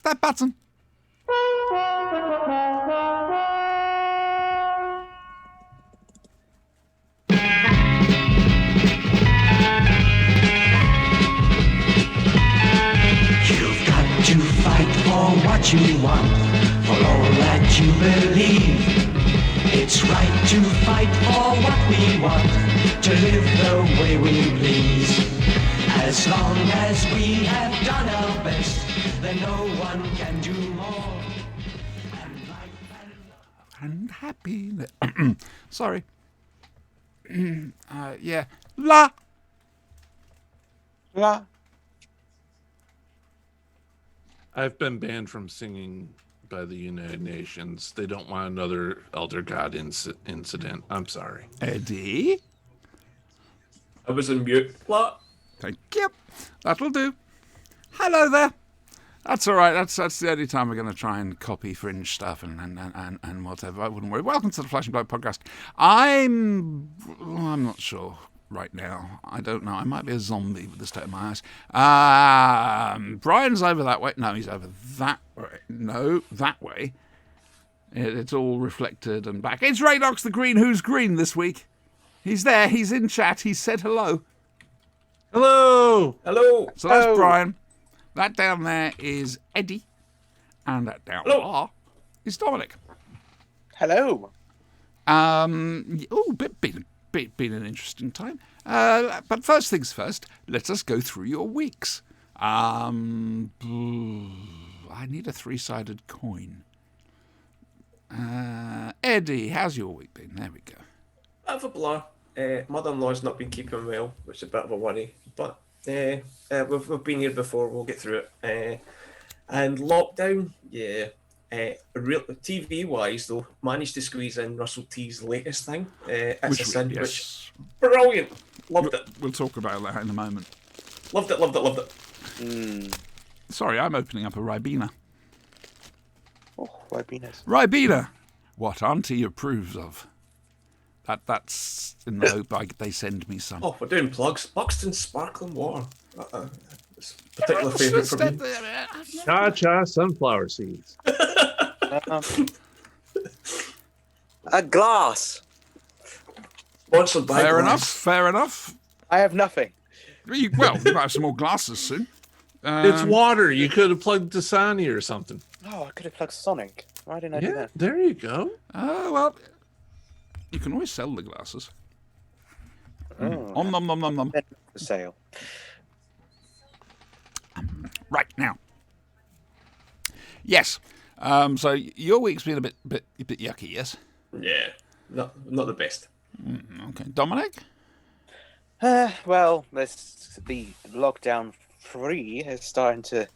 That button. You've got to fight for what you want, for all that you believe. It's right to fight for what we want, to live the way we please. As long as we have done our best, then no one can do more. And happy. Sorry. Yeah. La. La. I've been banned from singing by the United Nations. They don't want another Elder God incident. I'm sorry. Eddie. I was in mute. What? Thank you. That'll do. Hello there. That's all right. That's the only time we're going to try and copy fringe stuff and whatever. I wouldn't worry. Welcome to the Flash and Blood podcast. I'm not sure right now. I don't know. I might be a zombie with the state of my eyes. Brian's over that way. No, he's over that way. No, that way. It's all reflected and back. It's Raynox the Green. Who's green this week? He's there. He's in chat. He said hello. Hello. Hello. So that's Brian. That down there is Eddie. And that down there is Dominic. Hello. Been an interesting time. But first things first, let us go through your weeks. I need a 3-sided coin. Eddie, how's your week been? There we go. Bit of a blur. Mother-in-law's not been keeping well, which is a bit of a worry. But we've been here before. We'll get through it. And lockdown, yeah. TV-wise, though, managed to squeeze in Russell T's latest thing. It's a Sin, which brilliant. Loved it. We'll talk about that in a moment. Loved it. Sorry, I'm opening up a Ribena. Oh, Ribenas. Ribena, what Auntie approves of. That's in the hope they send me some. Oh, we're doing plugs. Buxton Sparkling Water. It's a particular favourite for me. Cha-cha sunflower seeds. A glass. Sponsored by Fair enough. I have nothing. You might have some more glasses soon. It's water. You could have plugged Dasani or something. Oh, I could have plugged Sonic. Why didn't I do that? There you go. Well, you can always sell the glasses. Nom. For sale. Right now. Yes. So your week's been a bit yucky, yes? Yeah, not the best. Okay, Dominic. Well, the lockdown 3 is starting to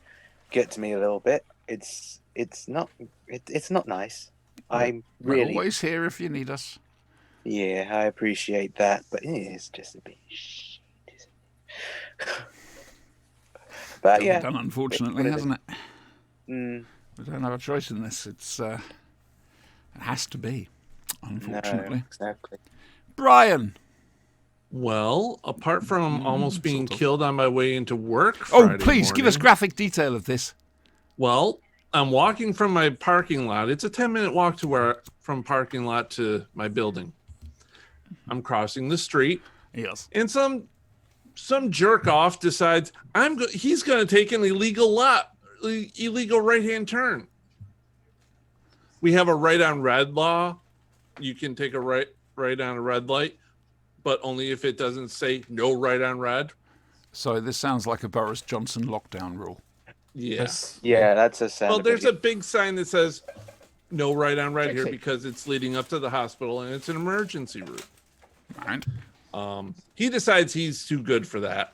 get to me a little bit. It's not nice. I'm We're really always here if you need us. Yeah, I appreciate that, but it's just a bit shit, isn't it? But yeah, Done, unfortunately, hasn't it? Mm. We don't have a choice in this. It has to be, unfortunately. No, exactly. Brian. Well, apart from almost being killed on my way into work Friday please, give us graphic detail of this. Well, I'm walking from my parking lot. It's a 10-minute walk from parking lot to my building. I'm crossing the street. Yes. And some jerk off decides he's going to take an illegal right-hand turn. We have a right on red law. You can take a right on a red light, but only if it doesn't say no right on red. So this sounds like a Boris Johnson lockdown rule. Yes. Yeah, that's a sound. Well, there's a big sign that says no right on red here because it's leading up to the hospital and it's an emergency route. Right. He decides he's too good for that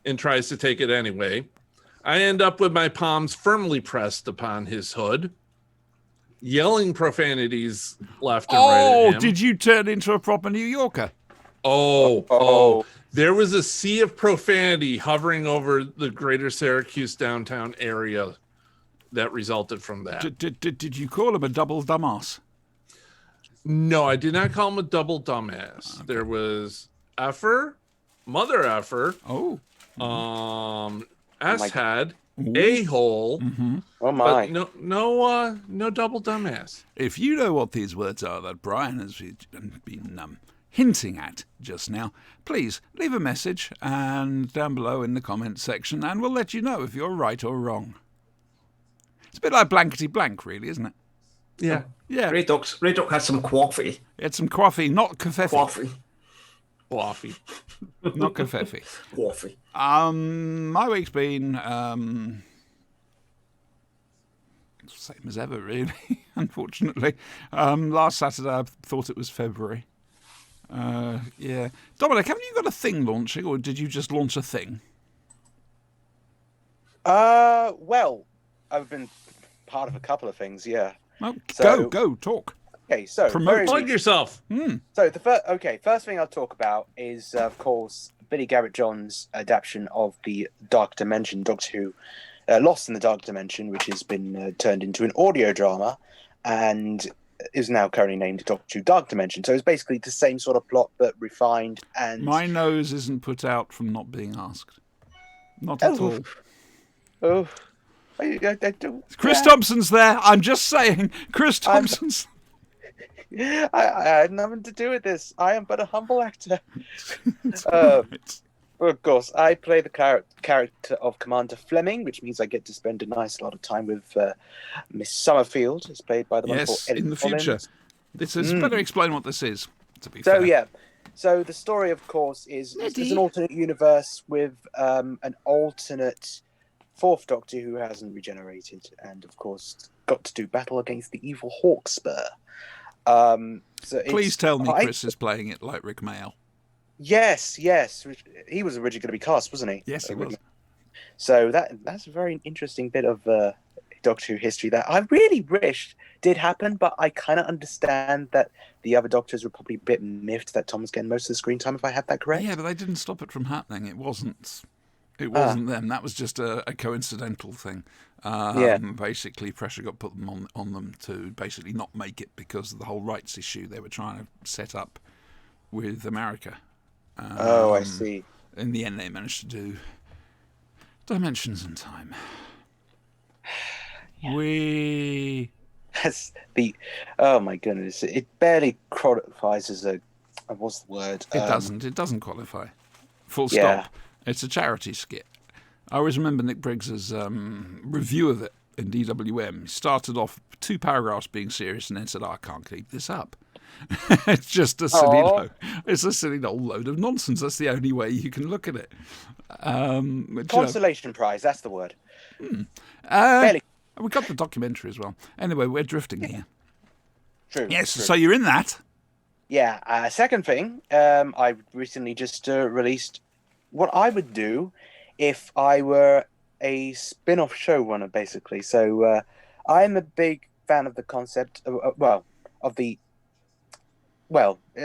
and tries to take it anyway. I end up with my palms firmly pressed upon his hood, yelling profanities left and right at him. Did you turn into a proper New Yorker? Oh. There was a sea of profanity hovering over the greater Syracuse downtown area that resulted from that. Did you call him a double dumbass? No, I did not call him a double dumbass. Okay. There was effer, mother effer, asshat, a-hole, Oh my! but no double dumbass. If you know what these words are that Brian has been hinting at just now, please leave a message and down below in the comments section, and we'll let you know if you're right or wrong. It's a bit like blankety blank, really, isn't it? Yeah. Yeah. Red Dog has some coffee. It's some coffee, not kafefe. Coffee. Not kafefe. Coffee. My week's been same as ever, really. Unfortunately, last Saturday I thought it was February. Yeah, Dominic, haven't you got a thing launching, or did you just launch a thing? Well, I've been part of a couple of things. Yeah. Oh, So- go, talk. Okay, so Promote. very Plug yourself. So first thing I'll talk about is, of course, Billy Garrett John's adaptation of the Dark Dimension, Doctor Who, Lost in the Dark Dimension, which has been turned into an audio drama, and is now currently named Doctor Who Dark Dimension. So it's basically the same sort of plot but refined. And My nose isn't put out from not being asked. Not at all. oh, I don't. Chris Thompson's there. I'm just saying, Chris Thompson's. I had nothing to do with this. I am but a humble actor. Right. Of course, I play the character of Commander Fleming, which means I get to spend a nice lot of time with Miss Summerfield, who's played by the wonderful Yes, Ellie in the future. Collins. This is better explain what this is. To be So fair. yeah, so the story, of course, is there's an alternate universe with an alternate fourth Doctor who hasn't regenerated, and of course got to do battle against the evil Hawkspur. So Please tell me I- Chris is playing it like Rick Mayall. Yes. He was originally going to be cast, wasn't he? Yes, he was. So that's a very interesting bit of Doctor Who history that I really wished did happen, but I kind of understand that the other Doctors were probably a bit miffed that Tom was getting most of the screen time, if I have that correct. Yeah, but they didn't stop it from happening. It wasn't them. That was just a coincidental thing. Yeah. Basically, pressure got put on them to basically not make it because of the whole rights issue they were trying to set up with America. Oh, I see. In the end, they managed to do Dimensions in Time. That's the. Oh my goodness! It barely qualifies as a. What's the word? It doesn't. It doesn't qualify. Full stop. Yeah. It's a charity skit. I always remember Nick Briggs's review of it in DWM. He started off 2 paragraphs being serious and then said, I can't keep this up. It's just a silly it's a silly old load of nonsense. That's the only way you can look at it. Consolation prize. That's the word. We Barely. got the documentary as well. Anyway, we're drifting here. True. Yes, true. so you're in that. Yeah. Second thing, I recently just released what I would do if I were a spin-off showrunner, basically. So I'm a big fan of the concept. A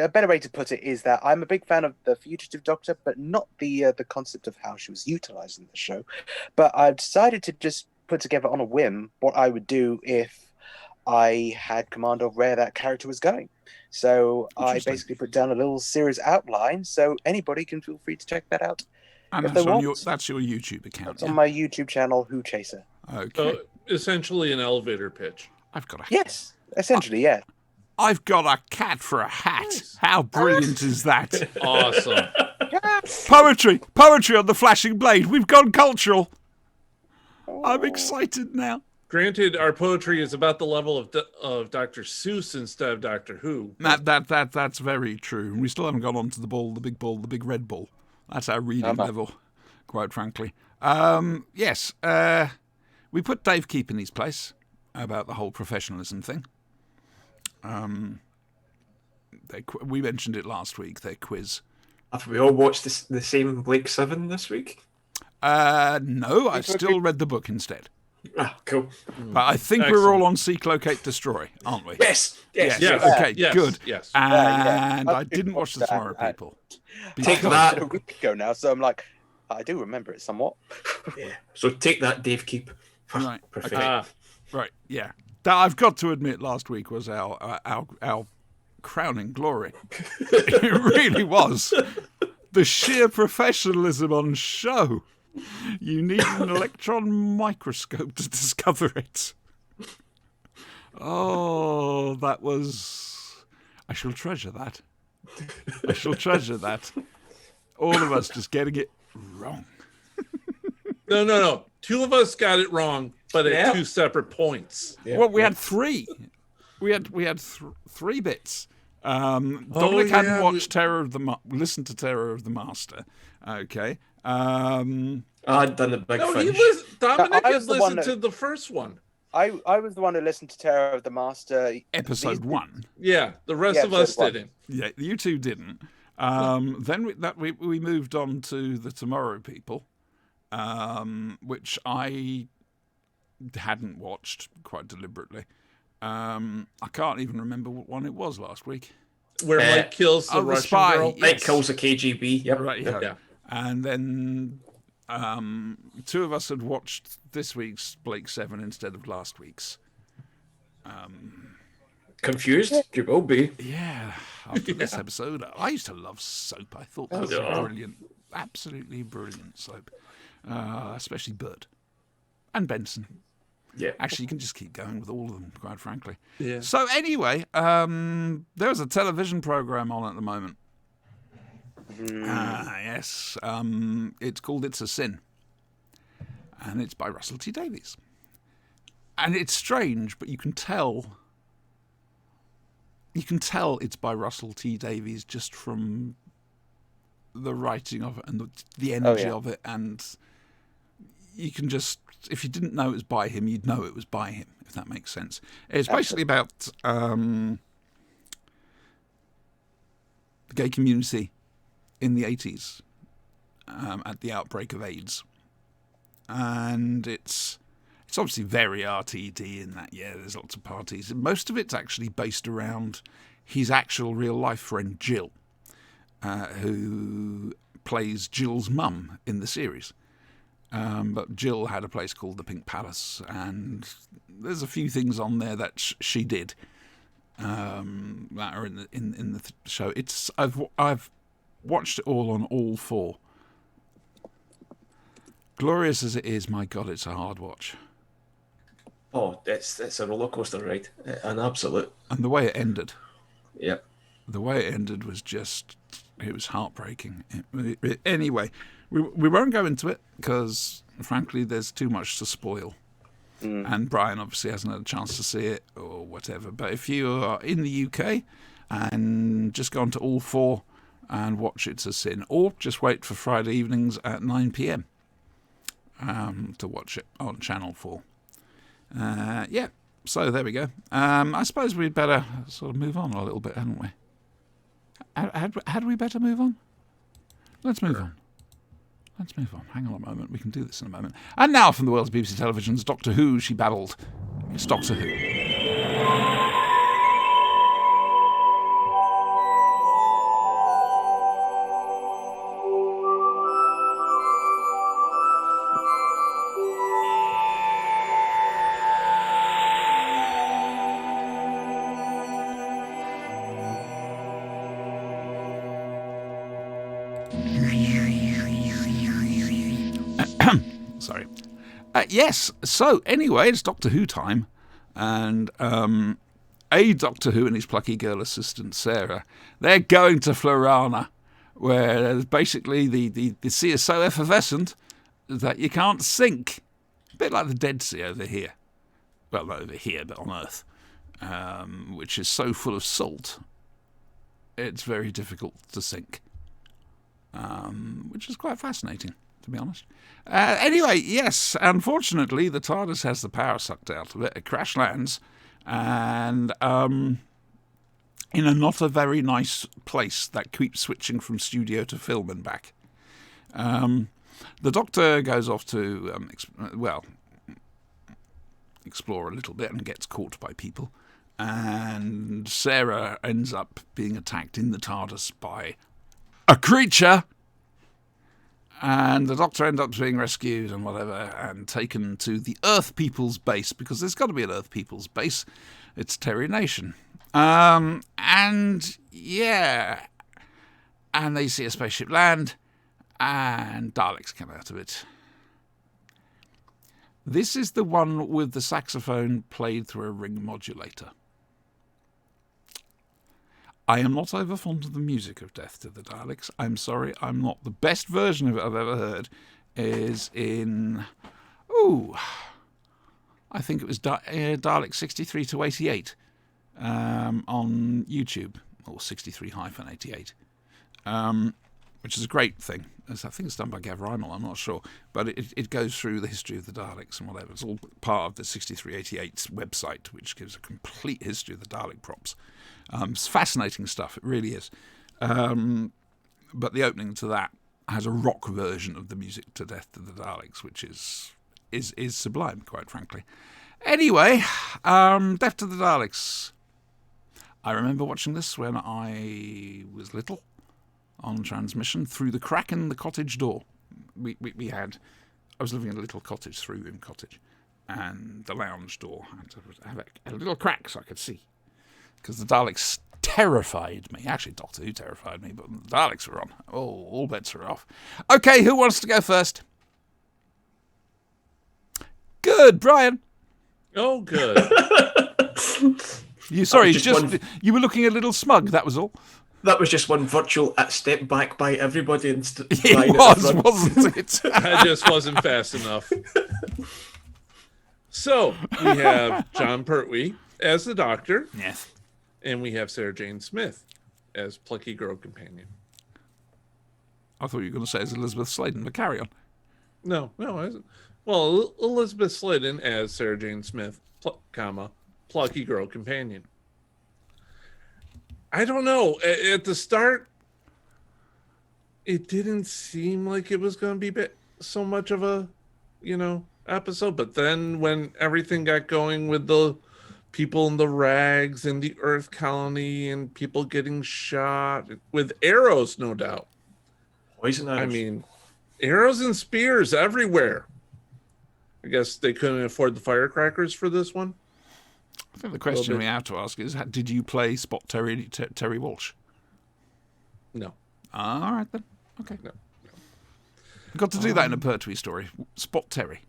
better way to put it is that I'm a big fan of the Fugitive Doctor, but not the concept of how she was utilized in the show. But I've decided to just put together on a whim what I would do if I had command of where that character was going. So I Interesting. basically put down a little series outline, so anybody can feel free to check that out. And If that's, they on want. that's your YouTube account. It's on my YouTube channel, Who Chaser. Okay. So essentially an elevator pitch. I've got a Yes, essentially, yeah. I've got a cat for a hat. How brilliant is that? Awesome. Poetry on the flashing blade. We've gone cultural. I'm excited now. Granted, our poetry is about the level of Dr. Seuss instead of Doctor Who. That's very true. And we still haven't gone on to the big red ball. That's our reading level, quite frankly. Yes, we put Dave Keep in his place about the whole professionalism thing. We mentioned it last week, their quiz. Have we all watched the same Blake 7 this week? No, I've still read the book instead. Ah, cool. But I think we're all on Seek, Locate, Destroy, aren't we? Yes. Yes. Yes. Okay, Yes. good. Yes. And I I've didn't watch The watched Tomorrow that. People. Take I watched that. it a week ago now, so I'm like, I do remember it somewhat. Yeah. So take that, Dave Keep. Right. Perfect. Okay. Right. Yeah. That I've got to admit, last week was our crowning glory. It really was. The sheer professionalism on show You need an electron microscope to discover it. Oh, that was... I shall treasure that. I shall treasure that. All of us just getting it wrong. No. 2 of us got it wrong, but at Yeah. 2 separate points. Well, we had 3. We had 3 bits. Dominic yeah, hadn't watched listened to Terror of the Master. Okay. I'd done the big No, finish. Dominic I had was the one listened to the first one. I was the one who listened to Terror of the Master. Episode 1. Yeah, the rest Yeah, of us episode 1. didn't. Yeah, you 2 didn't. Then we moved on to the Tomorrow People, which I hadn't watched quite deliberately. I can't even remember what one it was last week. Where Mike kills the the Russian spy. girl. Yeah. Mike Yes. kills the KGB. Yep. Right, yeah. Yeah. And then 2 of us had watched this week's Blake 7 instead of last week's. Confused? You will be. Yeah, after this episode, I used to love soap. I thought that was Yeah. brilliant, absolutely brilliant soap, especially Bert and Benson. Yeah. Actually, you can just keep going with all of them, quite frankly. Yeah. So anyway, there's a television program on at the moment. Yes, it's called It's a Sin, and it's by Russell T Davies. And it's strange, but you can tell it's by Russell T Davies just from the writing of it and the energy yeah. of it, and you can just, if you didn't know it was by him, you'd know it was by him, if that makes sense. It's basically about the gay community in the 80s at the outbreak of AIDS. And it's obviously very RTD in that, yeah, there's lots of parties. Most of it's actually based around his actual real-life friend, Jill, who plays Jill's mum in the series. But Jill had a place called the Pink Palace, and there's a few things on there that she did that are in the show. I've watched it all on All 4. Glorious as it is, my God, it's a hard watch. Oh, it's a roller coaster ride. An absolute. And the way it ended, Yep. was just, it was heartbreaking. Anyway, we won't go into it because, frankly, there's too much to spoil. And Brian obviously hasn't had a chance to see it or whatever. But if you are in the UK and just go on to All 4 and watch It's a Sin, or just wait for Friday evenings at 9 p.m. To watch it on Channel 4. Yeah, so there we go. I suppose we'd better sort of move on a little bit, hadn't we? Had we better move on? Let's move on. Hang on a moment. We can do this in a moment. And now from the world of BBC Television's Doctor Who, she babbled. It's Doctor Who. Sorry. Yes, so anyway, it's Doctor Who time. And a Doctor Who and his plucky girl assistant, Sarah, they're going to Florana, where basically the sea is so effervescent that you can't sink. A bit like the Dead Sea over here. Well, not over here, but on Earth, which is so full of salt, it's very difficult to sink, which is quite fascinating, to be honest. Anyway, yes, unfortunately, the TARDIS has the power sucked out of it. It crash lands, and in a not a very nice place that keeps switching from studio to film and back. The Doctor goes off to, explore a little bit and gets caught by people. And Sarah ends up being attacked in the TARDIS by a creature. And the Doctor ends up being rescued and whatever, and taken to the Earth People's base, because there's got to be an Earth People's base. It's Terry Nation. And yeah, and they see a spaceship land, and Daleks come out of it. This is the one with the saxophone played through a ring modulator. I am not over fond of the music of Death to the Daleks. I'm sorry, I'm not. The best version of it I've ever heard is in... I think it was Dalek 63 to 88 on YouTube, or 63-88, which is a great thing. I think it's done by Gav Reimel, I'm not sure. But it goes through the history of the Daleks and whatever. It's all part of the 6388 website, which gives a complete history of the Dalek props. It's fascinating stuff, it really is. But the opening to that has a rock version of the music to Death to the Daleks, which is sublime, quite frankly. Anyway, Death to the Daleks. I remember watching this when I was little on transmission through the crack in the cottage door. I was living in a little cottage, 3-room cottage, and the lounge door had to have a little crack so I could see, because the Daleks terrified me. Actually, Doctor Who terrified me, but the Daleks were on. Oh, all bets are off. Okay, who wants to go first? Good, Brian. Oh, good. You were looking a little smug, that was all. That was just one virtual step back by everybody. It was, wasn't it? I just wasn't fast enough. So, we have John Pertwee as the Doctor. Yes. And we have Sarah Jane Smith as Plucky Girl Companion. I thought you were going to say as Elizabeth Sladen, but carry on. No. Well, Elizabeth Sladen as Sarah Jane Smith, Plucky Girl Companion. I don't know. At the start, it didn't seem like it was going to be so much of a, episode. But then when everything got going with the people in the rags and the Earth colony and people getting shot with arrows, no doubt. Poison arrows. I mean, arrows and spears everywhere. I guess they couldn't afford the firecrackers for this one. I think the question we have to ask is, did you play Spot Terry Walsh? No. All right, then. Okay. No. Got to do that in a Pertwee story. Spot Terry.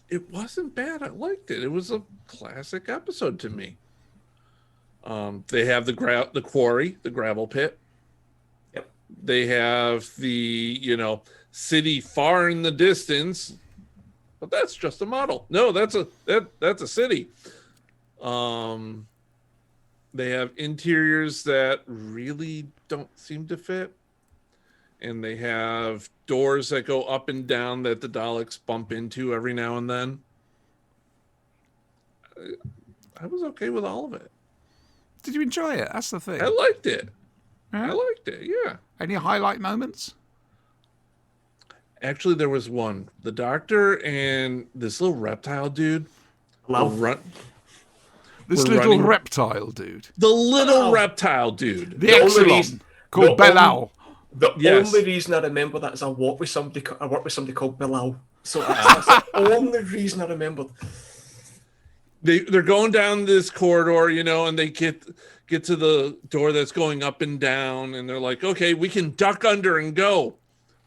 It wasn't bad. I liked it. It was a classic episode to me. They have the quarry, the gravel pit. Yep. They have the, city far in the distance. But that's just a model. No, that's a city. They have interiors that really don't seem to fit. And they have doors that go up and down that the Daleks bump into every now and then. I was okay with all of it. Did you enjoy it? That's the thing. I liked it. Yeah? I liked it, yeah. Any highlight moments? Actually, there was one. The Doctor and this little reptile dude. This little reptile dude. The little reptile dude. The Exelon, called Belal. The only reason I remember that is I worked with somebody called Bilal. So that's the only reason I remembered. They're going down this corridor, and they get to the door that's going up and down, and they're like, okay, we can duck under and go.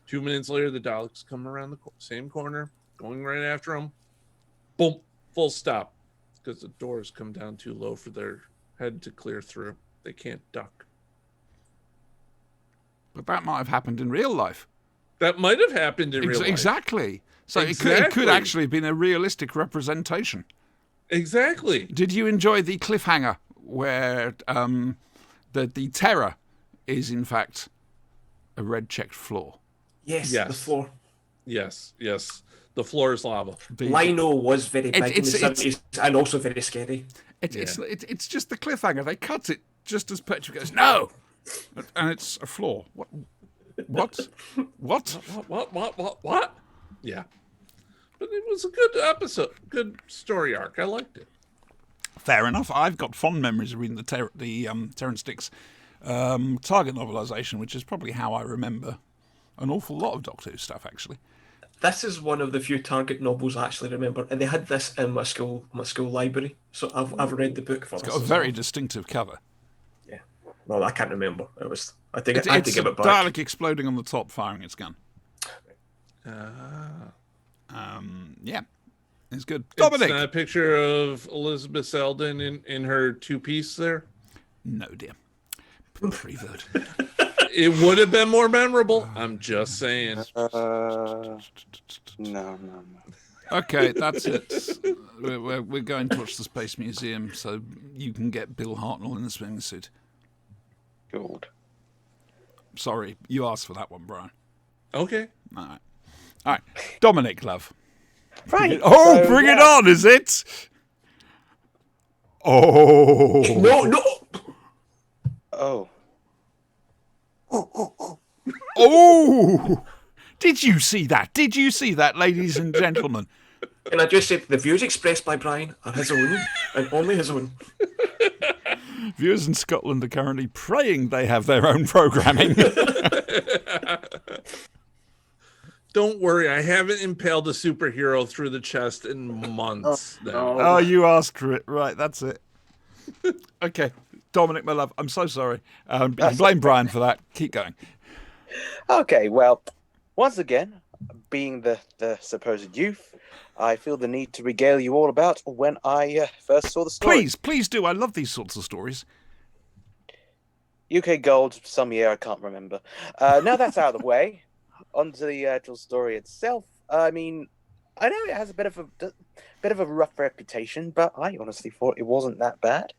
2 minutes later, the Daleks come around the same corner, going right after them. Boom, full stop. Because the doors come down too low for their head to clear through. They can't duck. But that might have happened in real life. That might have happened in real life. Exactly. So Exactly. It could actually have been a realistic representation. Exactly. Did you enjoy the cliffhanger where the terror is, in fact, a red-checked floor? Yes, Yes. the floor. Yes. The floor is lava. Lino was very big in the 70s and also very scary. It's just the cliffhanger. They cut it just as Petra goes, no! And it's a floor. What? What? Yeah. But it was a good episode. Good story arc. I liked it. Fair enough. I've got fond memories of reading the Terrance Dicks Target novelisation, which is probably how I remember an awful lot of Doctor Who stuff, actually. This is one of the few Target novels I actually remember, and they had this in my school library. So I've read the book for this. It's got a very distinctive cover. Yeah. Well, I can't remember. I had to give it back. Dalek exploding on the top, firing its gun. Yeah. It's good. It's Dominic. not a picture of Elizabeth Selden in her two-piece there. No, dear. Prevert. It would have been more memorable. I'm just saying. No. Okay, that's it. We're going to watch the Space Museum, so you can get Bill Hartnell in the swimming suit. Good. Sorry, you asked for that one, Brian. Okay. All right. Dominic, love. Right. Bring it on, is it? Oh. No. Oh. Oh. Did you see that? Did you see that, ladies and gentlemen? Can I just say the views expressed by Brian are his own and only his own. Viewers in Scotland are currently praying they have their own programming. Don't worry, I haven't impaled a superhero through the chest in months now. Oh, you asked for it. Right, that's it. Okay, Dominic, my love, I'm so sorry. You can blame Brian for that. Keep going. Okay, well, once again, being the supposed youth, I feel the need to regale you all about when I first saw the story. Please do. I love these sorts of stories. UK Gold, some year I can't remember. Now that's out of the way, onto the actual story itself. I mean, I know it has a bit of a rough reputation, but I honestly thought it wasn't that bad.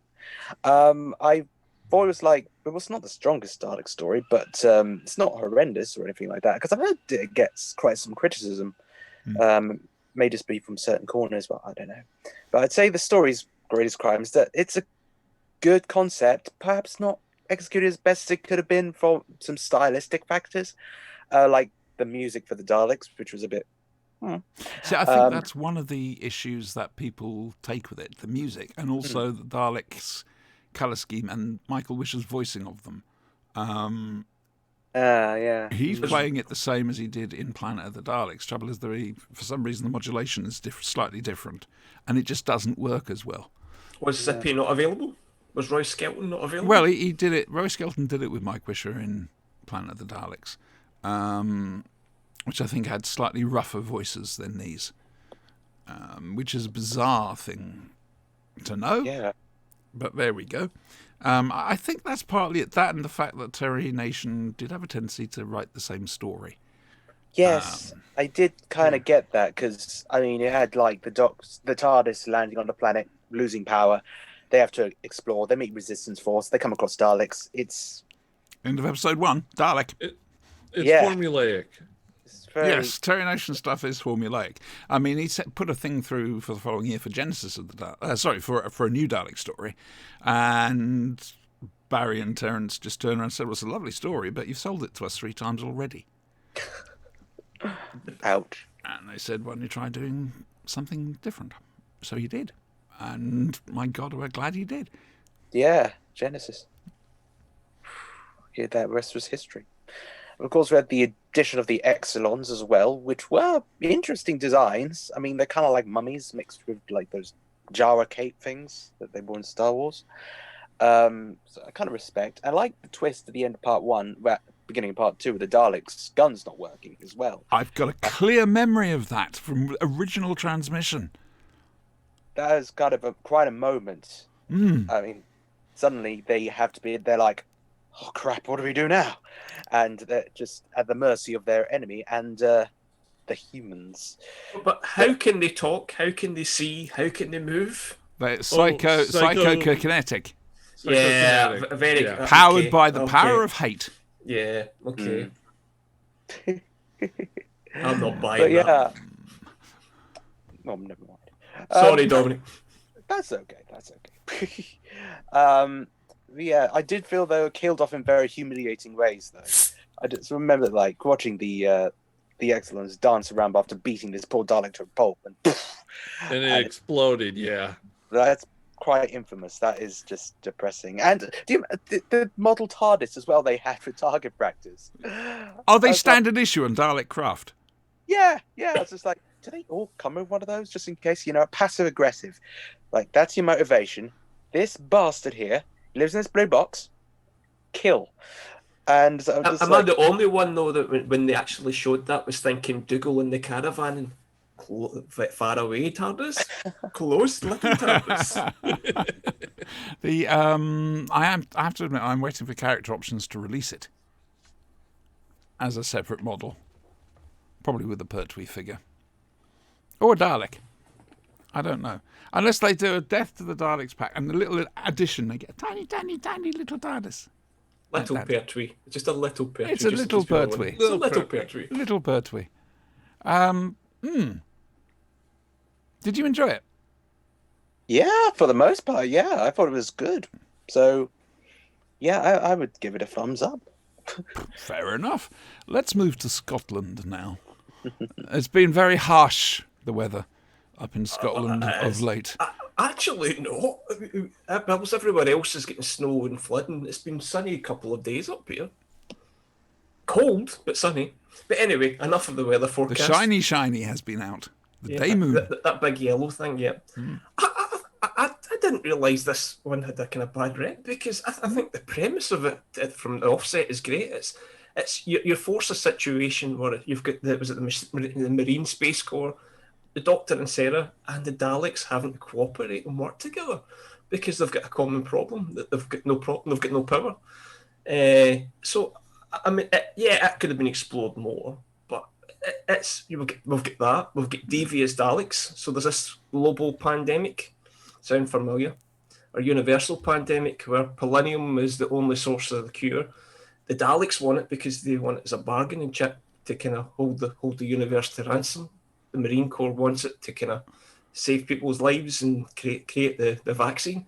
I thought it was not the strongest Dalek story, but it's not horrendous or anything like that. Because I've heard it gets quite some criticism. May just be from certain corners, but I don't know. But I'd say the story's greatest crime is that it's a good concept, perhaps not executed as best it could have been for some stylistic factors, like the music for the Daleks, which was a bit. See, I think that's one of the issues that people take with it, the music, and also the Daleks' colour scheme and Michael Wisher's voicing of them. Yeah. He's playing it the same as he did in Planet of the Daleks. Trouble is, for some reason, the modulation is slightly different, and it just doesn't work as well. Was Zippy not available? Was Roy Skelton not available? Well, he did it. Roy Skelton did it with Mike Wisher in Planet of the Daleks, which I think had slightly rougher voices than these, which is a bizarre thing to know. Yeah. But there we go. I think that's partly it, that and the fact that Terry Nation did have a tendency to write the same story. Yes, I did kind of get that, because, I mean, it had, like, the TARDIS landing on the planet, losing power. They have to explore. They meet Resistance Force. They come across Daleks. It's... End of episode 1, Dalek. It's Yeah. formulaic. Yes, Terry Nation stuff is formulaic. I mean, he put a thing through for the following year for Genesis of the for a new Dalek story, and Barry and Terence just turned around and said, "Well, it's a lovely story, but you've sold it to us 3 times already." Ouch. And they said, "Why don't you try doing something different?" So he did, and my God, we're glad he did. Yeah, Genesis. Yeah, that rest was history. Of course, we had the addition of the Exilons as well, which were interesting designs. I mean, they're kind of like mummies mixed with like those Jara cape things that they wore in Star Wars. So I kind of respect. I like the twist at the end of part 1, beginning of part 2, with the Daleks' guns not working as well. I've got a clear memory of that from original transmission. That is kind of quite a moment. I mean, suddenly they're like, oh crap, what do we do now? And they're just at the mercy of their enemy and the humans. But how can they talk? How can they see? How can they move? They're psychokinetic. Yeah, Psychokinetic. very Yeah. Powered by the power of hate. Yeah, okay. I'm not But buying that. yeah. Oh, never mind. Sorry, Dominic. That's okay. Yeah, I did feel they were killed off in very humiliating ways, though. I just remember, like, watching the Exilons dance around after beating this poor Dalek to a pulp, and And it exploded, yeah. that's quite infamous. That is just depressing. And the model TARDIS as well they had for target practice. Are they I was standard issue on Dalek Craft? Yeah. It's just like, do they all come with one of those just in case? Passive aggressive. Like, that's your motivation. This bastard here lives in this blue box. Kill. And so Am I the only one, though, that when they actually showed that was thinking Dougal in the caravan? far away TARDIS, close little TARDIS. I have to admit, I'm waiting for Character Options to release it as a separate model, probably with a Pertwee figure or a Dalek. I don't know, unless they do a Death to the Daleks pack and a little addition. They get a tiny, tiny, tiny little TARDIS. Little Like that. Pertwee, just a little Pertwee. It's a just little to be honest. Pertwee. It's a little Pertwee. Little Pertwee. Did you enjoy it? Yeah, for the most part, yeah, I thought it was good. So, yeah, I would give it a thumbs up. Fair enough. Let's move to Scotland now. It's been very harsh, the weather up in Scotland of late. Actually, no. Whilst everywhere else is getting snow and flooding, it's been sunny a couple of days up here. Cold, but sunny. But anyway, enough of the weather The forecast. shiny has been out. The Yeah, day moon. that big yellow thing, yeah. I didn't realise this one had a kind of bad rep, because I think the premise of it from the offset is great. It's you force a situation where you've got the Marine Space Corps, the Doctor and Sarah, and the Daleks having to cooperate and work together because they've got a common problem, that they've got no power. So I mean, it could have been explored more, but we've got that. We've got devious Daleks. So there's this global pandemic. Sound familiar? Or universal pandemic, where polonium is the only source of the cure. The Daleks want it because they want it as a bargaining chip to kind of hold the universe to ransom. The Marine Corps wants it to kind of save people's lives and create the vaccine.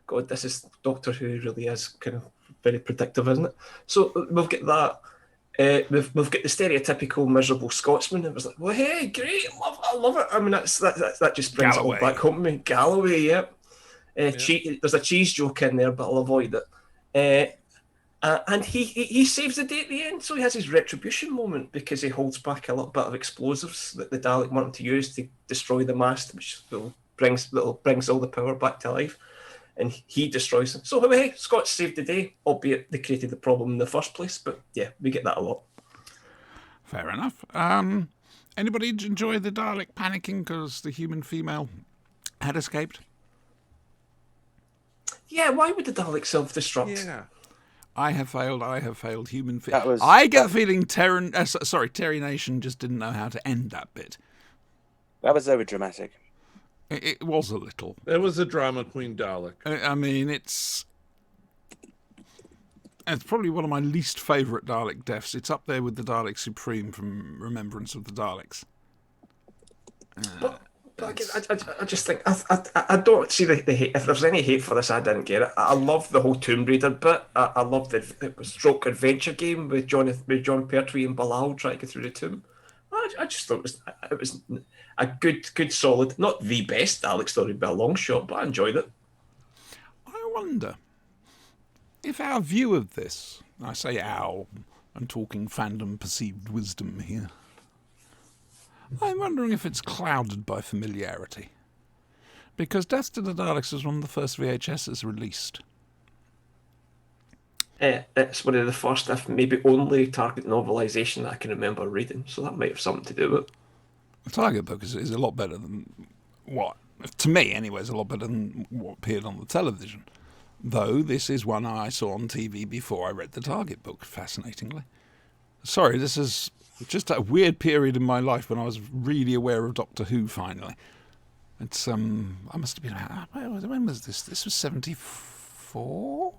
God, this is Doctor Who really is kind of very predictive, isn't it? So we've got that. We've got the stereotypical miserable Scotsman. It was like, well, hey, great, I love it. I mean, that just brings Galloway. it all back home to me. Galloway, yeah. There's a cheese joke in there, but I'll avoid it. And he saves the day at the end, so he has his retribution moment because he holds back a little bit of explosives that the Dalek wanted to use to destroy the mast, which brings all the power back to life. And he destroys them. So, hey, Scots saved the day, albeit they created the problem in the first place. But yeah, we get that a lot. Fair enough. Anybody enjoy the Dalek panicking because the human female had escaped? Yeah, why would the Dalek self-destruct? Yeah. I have failed. Human That was- I get the feeling Terry Nation just didn't know how to end that bit. That was over dramatic. It was a little. That was a drama queen Dalek. I mean, it's probably one of my least favourite Dalek deaths. It's up there with the Dalek Supreme from Remembrance of the Daleks. But again, I just think I don't see the hate. If there's any hate for this, I didn't get it. I love the whole Tomb Raider bit. I loved the stroke adventure game with John Pertwee and Bilal trying to get through the tomb. I just thought it was a good solid, not the best Dalek story by a long shot, but I enjoyed it. I wonder if our view of this, I say our, I'm talking fandom perceived wisdom here, I'm wondering if it's clouded by familiarity. Because Death to the Daleks was one of the first VHSs released. It's one of the first, if maybe only, Target novelisation that I can remember reading, so that might have something to do with it. The Target book is a lot better than what, to me anyway, is a lot better than what appeared on the television. Though this is one I saw on TV before I read the Target book, fascinatingly. Sorry, this is just a weird period in my life when I was really aware of Doctor Who finally. It's, I must have been, when was this? This was 74?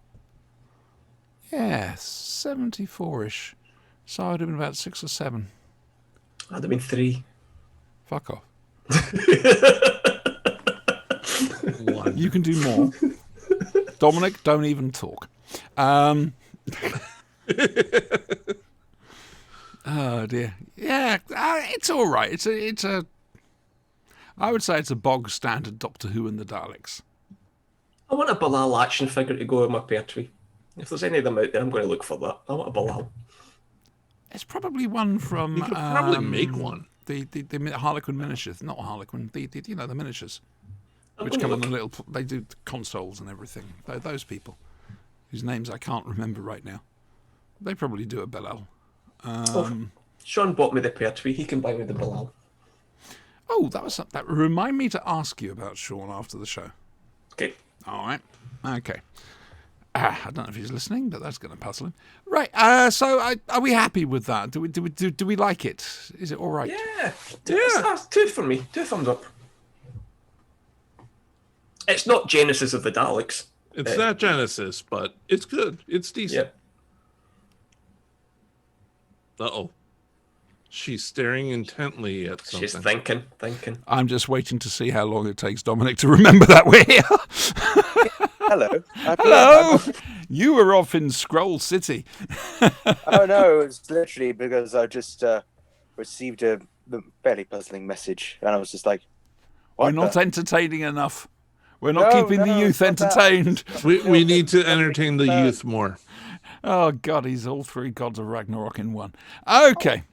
Yeah, 74-ish. So I would have been about 6 or 7. I'd have been 3. Fuck off. You can do more. Dominic, don't even talk. Oh dear. Yeah, it's all right. It's a. I would say it's a bog standard Doctor Who and the Daleks. I want a Bilal action figure to go with my Pertwee. If there's any of them out there, I'm going to look for that. I want a Bilal. It's probably one from. You could probably make one. The Harlequin miniatures, not Harlequin. The miniatures, I'm which gonna come on look. the little. They do consoles and everything. Those people, whose names I can't remember right now. They probably do a Bilal. Sean bought me the Pertwee. He can buy me the Bilal. Oh, that remind me to ask you about Sean after the show. Okay. All right. Okay. I don't know if he's listening, but that's going to puzzle him. Right. So, are we happy with that? Do we like it? Is it all right? Yeah. That's 2 for me. 2 thumbs up. It's not Genesis of the Daleks. It's not Genesis, but it's good. It's decent. Yeah. Uh-oh. She's staring intently at something. She's thinking. I'm just waiting to see how long it takes Dominic to remember that we're here. Hello. Hello. You were off in Scroll City. Oh no, it was literally because I just received a fairly puzzling message, and I was just like, We're "What not the-" entertaining enough. We're not No, keeping the no, youth not that. entertained. We need to entertain the youth more. Oh, God, he's all 3 gods of Ragnarok in one. Okay.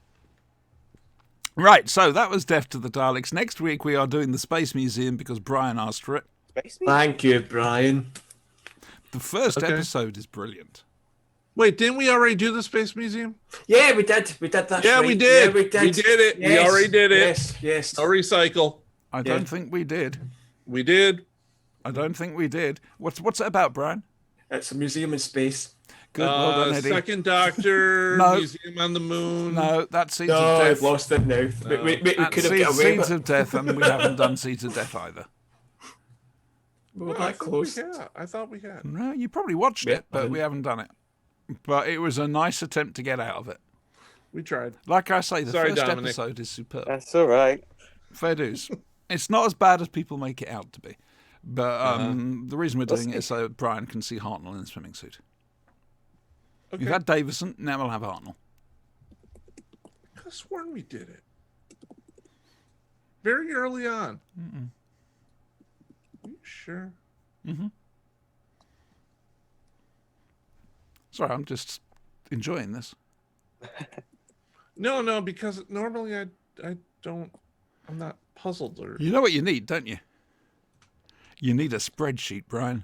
Right, so that was Death to the Daleks. Next week we are doing the Space Museum because Brian asked for it. Space me? Thank you, Brian. The first Okay. episode is brilliant. Wait, didn't we already do the Space Museum? Yeah, we did. We did that. Yeah, we did. Yeah, we did. We did it. We already did it. Yes. No recycle. I don't think we did. We did. I don't think we did. What's it about, Brian? It's a museum in space. Good, well done, Eddie. Second Doctor, No. Museum on the Moon. No, that's Seeds No, of I've Death. lost it now. We That's could have got away Seeds with it. of Death, and we haven't done Seeds of Death either. We were I that thought close. I thought we had. No, you probably watched Yeah, it, but we haven't done it. But it was a nice attempt to get out of it. We tried. Like I say, the Sorry, first Dominic. episode is superb. That's all right. Fair dues. It's not as bad as people make it out to be. But the reason we're doing it is so Brian can see Hartnell in a swimming suit. Okay. We've had Davison, now we'll have Hartnell. I could have sworn we did it. Very early on. Are you sure? Sorry, I'm just enjoying this. No, because normally I don't. I'm not puzzled or You know what you need, don't you? You need a spreadsheet, Brian.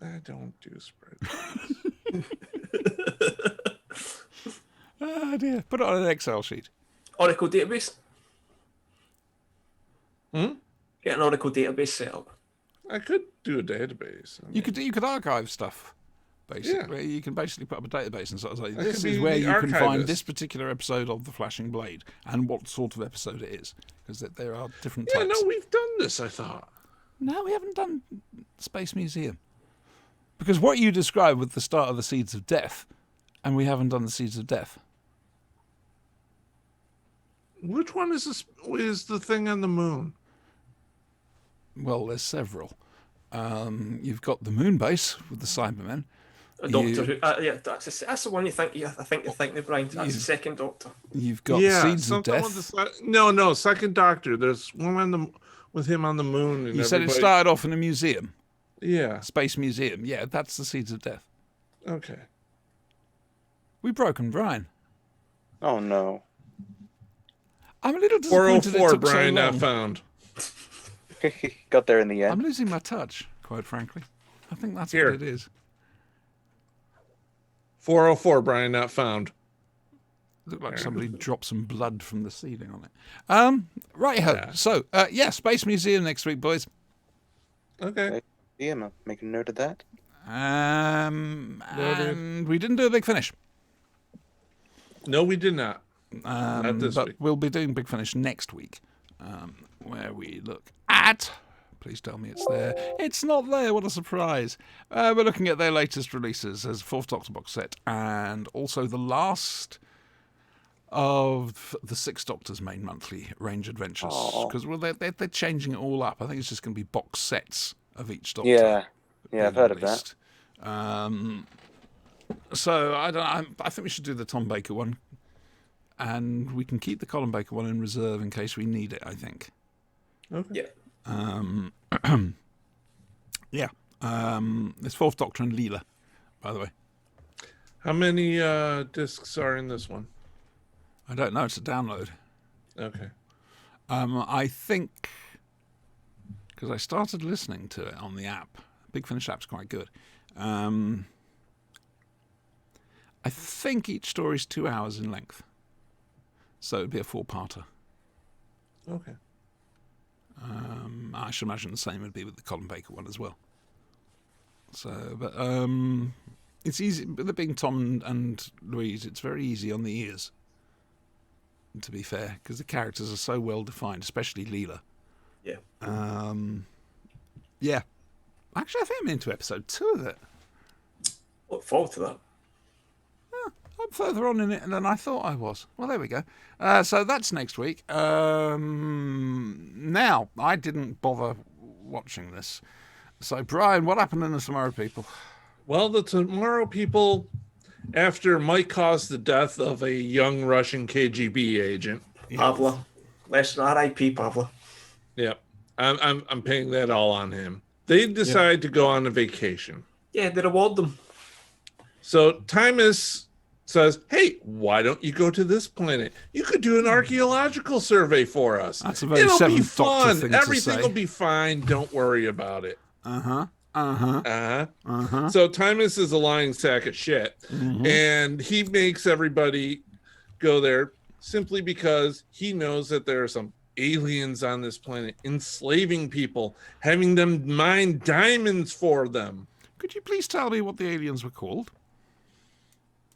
I don't do spreadsheets. Oh dear. Put it on an Excel sheet. Oracle database. Hmm? Get an Oracle database set up. I could do a database. I You could archive stuff. Basically, Yeah. you can basically put up a database and sort of say, I this could is be where the you can find archivist. this particular episode of The Flashing Blade and what sort of episode it is. Because there are different yeah, types. no, we've done this, I thought. No, we haven't done Space Museum. Because what you described with the start of the Seeds of Death, and we haven't done the Seeds of Death. Which one is this? Is the thing on the moon? Well, there's several. You've got the moon base with the Cybermen. A Doctor Who. Yeah, that's the one you think. Yeah, I think you think, Brian. That's the second Doctor. You've got yeah, Seeds of something Death. with the no, Second Doctor. There's one on the with him on the moon. And You said it everybody- started off in a museum, Yeah. Space Museum. Yeah, that's the Seeds of Death. Okay. We've broken Brian. Oh no. I'm a little disappointed it 404, took Brian, so not long. found. Got there in the I'm end. losing my touch, quite frankly. I think that's Here. what it is. 404, Brian, not found. Looked like somebody dropped some blood from the ceiling on it. Right-ho. Yeah. So, Space Museum next week, boys. Okay. Yeah, I'm making a note of that. And we didn't do a Big Finish. No, we did not. Not this But week. we'll be doing Big Finish next week, where we look at... Please tell me it's there. It's not there. What a surprise. We're looking at their latest releases as Fourth Doctor box set and also the last of the Six Doctor's main monthly range adventures. Because they're changing it all up. I think it's just going to be box sets of each Doctor. Yeah, I've being heard of that. released. So I think we should do the Tom Baker one, and we can keep the Colin Baker one in reserve in case we need it. I think. Okay. Yeah. Yeah. It's Fourth Doctor and Leela, by the way. How many discs are in this one? I don't know. It's a download. Okay. I think because I started listening to it on the app. Big Finish app's quite good. I think each story's 2 hours in length, so it'd be a 4-parter. Okay. I should imagine the same would be with the Colin Baker one as well. So, but it's easy. With it being Tom and Louise, it's very easy on the ears. To be fair, because the characters are so well defined, especially Leela. Yeah. Yeah. Actually, I think I'm into episode 2 of it. Look forward to that. I'm further on in it than I thought I was. Well, there we go. So that's next week. Now, I didn't bother watching this. So, Brian, what happened in the Tomorrow People? Well, the Tomorrow People, after Mike caused the death of a young Russian KGB agent. Pavla. Listen, R.I.P. Pavla. Yep. I'm paying that all on him. They decide to go on a vacation. Yeah, they reward them. So Timus says, hey, why don't you go to this planet? You could do an archaeological survey for us. That's a very It'll be Seventh Doctor fun. thing to Everything say. will be fine. Don't worry about it. Uh-huh. So Timus is a lying sack of shit. And he makes everybody go there simply because he knows that there are some aliens on this planet enslaving people, having them mine diamonds for them. Could you please tell me what the aliens were called?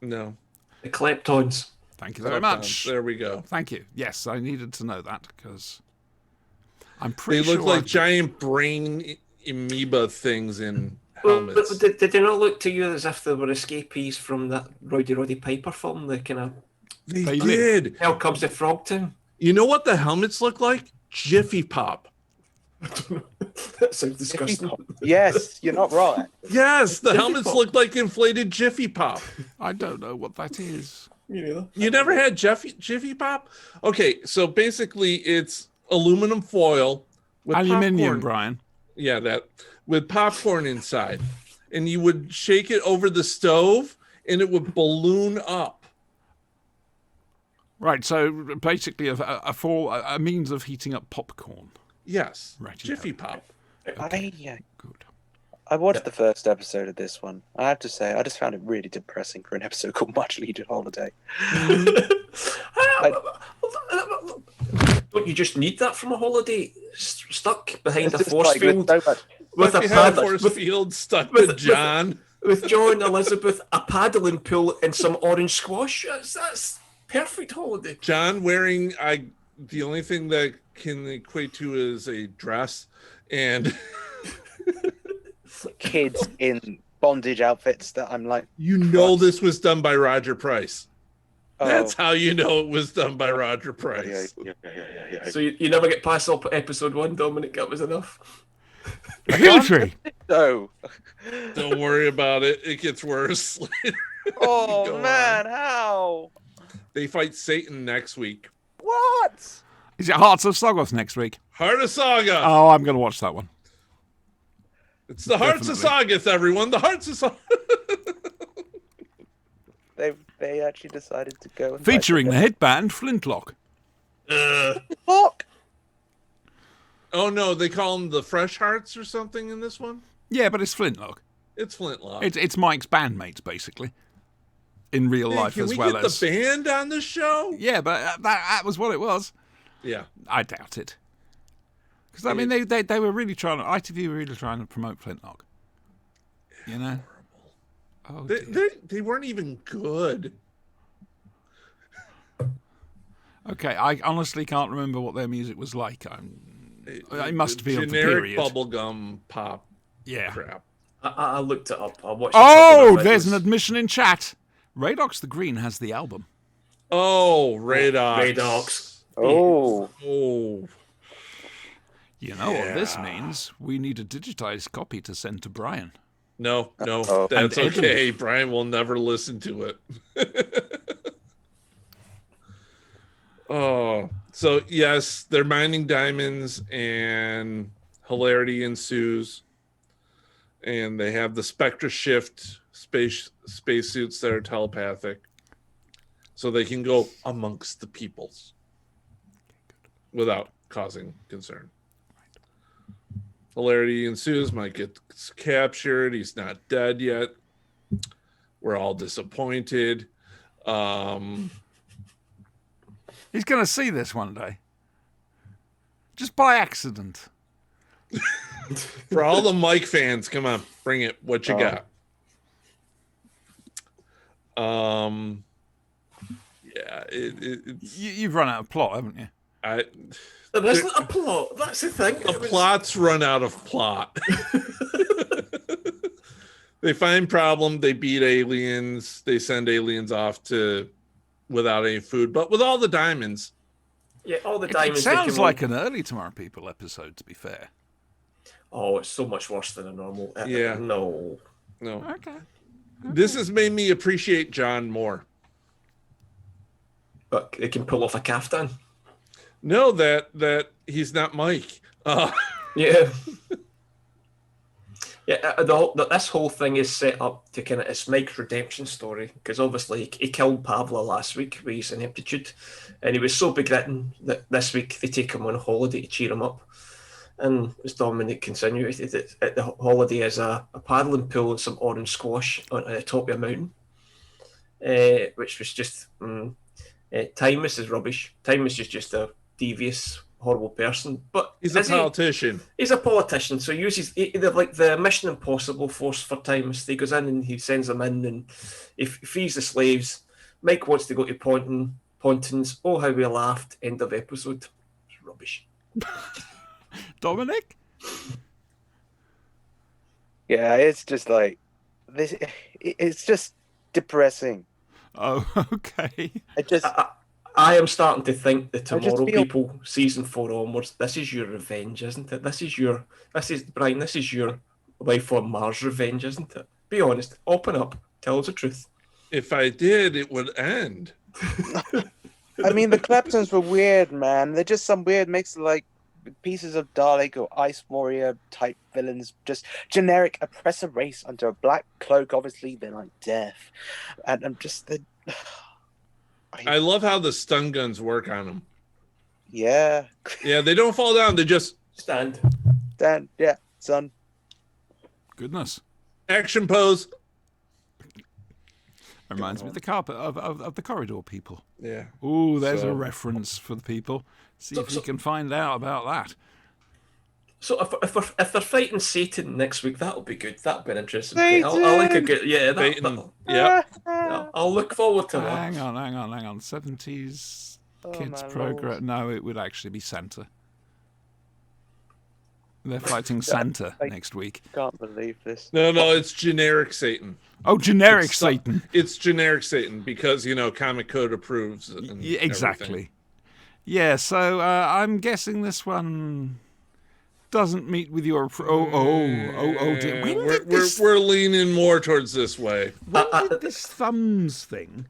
No. The Kleptons. Thank you very much. There we go. Thank you. Yes, I needed to know that because I'm They pretty look sure like I've- giant brain amoeba things in Well, helmets. but did they not look to you as if they were escapees from that Roddy Piper film? The kind of They They did. Hell Comes the Frog Town. You know what the helmets look like? Jiffy Pop. That sounds disgusting. Yes, you're not right. Yes, the Jiffy helmets Pop. look like inflated Jiffy Pop. I don't know what that is. Me neither. You never had Jiffy Pop? Okay, so basically it's aluminum foil with Aluminium, popcorn. Brian. Yeah, that with popcorn inside. And you would shake it over the stove and it would balloon up. Right, so basically a means of heating up popcorn. Yes. Right, Jiffy Pop. Good. I watched the first episode of this one. I have to say, I just found it really depressing for an episode called Much Needed Holiday. Don't you just need that from a holiday? Stuck behind It's a just force like, there's field so much- with If a you had a paddle, force field stuck with- to John. with John, Elizabeth, a paddling pool, and some orange squash. That's perfect holiday. John wearing the only thing that can equate to is a dress and kids in bondage outfits that I'm like, you know this was done by Roger Price. oh, That's how you know it was done by Roger Price. yeah. So you never get past up episode 1, Dominic. That was enough. Bigotry. No. Don't worry about it. It gets worse. Oh Go man, how? They fight Satan next week. What? Is it Hearts of Soggoth next week? Heart of Saga. Oh, I'm going to watch that one. It's the Hearts of Saga, everyone. The Hearts of Saga. They actually decided to go and Featuring the hit band Flintlock. fuck. Oh no, they call them the Fresh Hearts or something in this one. Yeah, but it's Flintlock. It's Flintlock. It's Mike's bandmates, basically. In real Hey, life can as we well get as... the band on the show? Yeah, but that was what it was. Yeah. I doubt it. Because, I mean, they were really trying to... ITV were really trying to promote Flintlock. You know? Oh, dear. They weren't even good. Okay, I honestly can't remember what their music was like. It must be of the generic period. bubblegum pop Yeah. crap. I looked it up. I watched. Oh, there's an admission in chat. Radox the Green has the album. Oh, Radox. Radox. Oh, Oh, You know what this Yeah. means? We need a digitized copy to send to Brian. no, Uh-oh. that's And Eddie. okay. Brian will never listen to it. Oh, so yes, they're mining diamonds and hilarity ensues. And they have the Spectra Shift spacesuits that are telepathic. So they can go amongst the peoples without causing concern. Hilarity ensues. Mike gets captured. He's not dead yet. We're all disappointed. He's going to see this one day. Just by accident. For all the Mike fans, come on, bring it. What you got? Yeah, it's You've run out of plot, haven't you? There isn't a plot. That's the thing. the plots run out of plot. They find problem, they beat aliens, they send aliens off to without any food, but with all the diamonds. Yeah, all the It diamonds. sounds like an early Tomorrow People episode, to be fair. Oh, it's so much worse than a normal. Yeah. No. Okay. This has made me appreciate John more. But they can pull off a kaftan. No, that he's not Mike. Yeah. Yeah, this whole thing is set up to kind of it's Mike's redemption story because obviously he killed Pavla last week with his ineptitude, and he was so begrudging that this week they take him on a holiday to cheer him up. And as Dominic insinuated, the holiday is a paddling pool and some orange squash on the top of a mountain, which was just Timus is rubbish. Timus is just a devious, horrible person, but He's a politician. He's a politician, so he uses they're like the Mission Impossible force for Timus. He goes in and he sends them in, and he frees the slaves. Mike wants to go to Pontins. Oh, how we laughed! End of episode. It's rubbish. Dominic? Yeah, it's just like this. It's just depressing. Oh, okay. I just I am starting to think the just Tomorrow feel- People season 4 onwards. This is your revenge, isn't it? This is your Brian. This is your Life on Mars revenge, isn't it? Be honest. Open up. Tell us the truth. If I did, it would end. I mean, the Kleptons were weird, man. They're just some weird mix of like pieces of Dalek or Ice Warrior type villains, just generic oppressor race under a black cloak. Obviously, they're like death, and I'm just the. I love how the stun guns work on them. Yeah, Yeah, they don't fall down. They just Stand. Dan. Yeah, son. Goodness. action pose. Reminds me of the carpet of the corridor people. Yeah. Ooh, there's So- a reference for the people. See if you can find out about that. So if they're fighting Satan next week, that'll be good. That'll be an interesting. Satan! I'll like a good. Yeah, Satan. Yep. I'll look forward to that. Hang on. 70s kids my program. No, it would actually be Santa. They're fighting Santa next week. Can't believe this. No, it's generic Satan. Oh, generic It's Satan. It's generic Satan because Comic Code approves. And Yeah, exactly. everything. Yeah, so I'm guessing this one doesn't meet with your. Oh dear. When did this, We're leaning more towards this way. when did this thumbs thing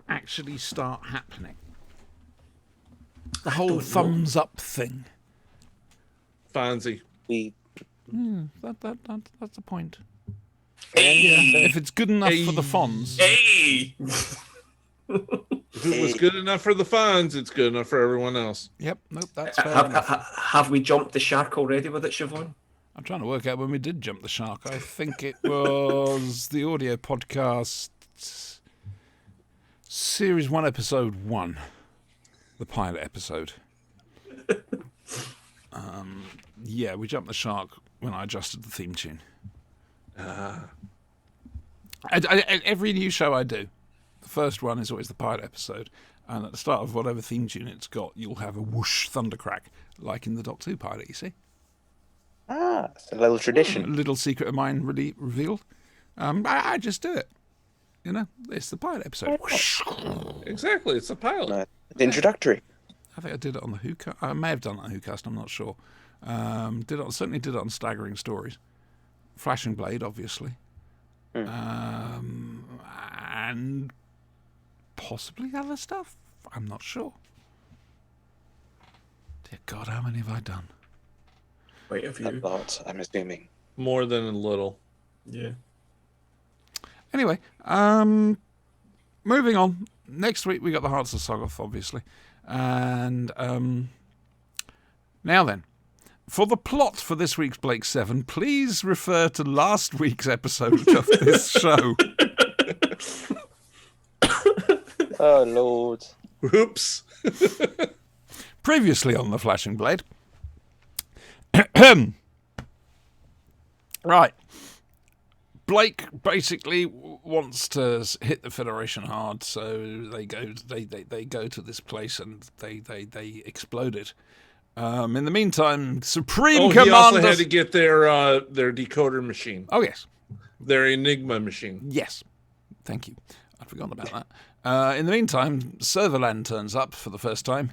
actually start happening? The whole thumbs up thing. Fonzie. We That's the point. Hey, If it's good enough for the Fonz, hey. If it was good enough for the Fonz, it's good enough for everyone else. yep, nope, that's fair enough. Have we jumped the shark already with it, Siobhan? I'm trying to work out when we did jump the shark. I think it was the audio podcast, series 1, episode 1, the pilot episode. Yeah, we jumped the shark when I adjusted the theme tune. Every new show I do, the first one is always the pilot episode, and at the start of whatever theme tune it's got, you'll have a whoosh thundercrack, like in the Doctor Who pilot, you see? it's a little A tradition. little secret of mine really revealed. I just do it. You know, it's the pilot episode. Whoosh. Exactly, it's a pilot. It's introductory. I think I did it on the WhoCast. I may have done it on WhoCast, I'm not sure. Certainly did it on Staggering Stories. Flashing Blade, obviously. And possibly other stuff. I'm not sure. Dear God, how many have I done? Wait, have A you? lot, I'm assuming. More than a little. Yeah. Anyway, moving on. Next week we got the Hearts of Soggoth, obviously. And now then, for the plot for this week's Blake 7, please refer to last week's episode of this show. Oh Lord. Oops. Previously on the Flashing Blade. Right. Blake basically wants to hit the Federation hard, so they go to this place and they explode it. In the meantime, Supreme He also Commander. had to get their decoder machine, Oh yes, their Enigma machine. yes. Thank you. I'd forgotten about that. In the meantime, Serverland turns up for the first time,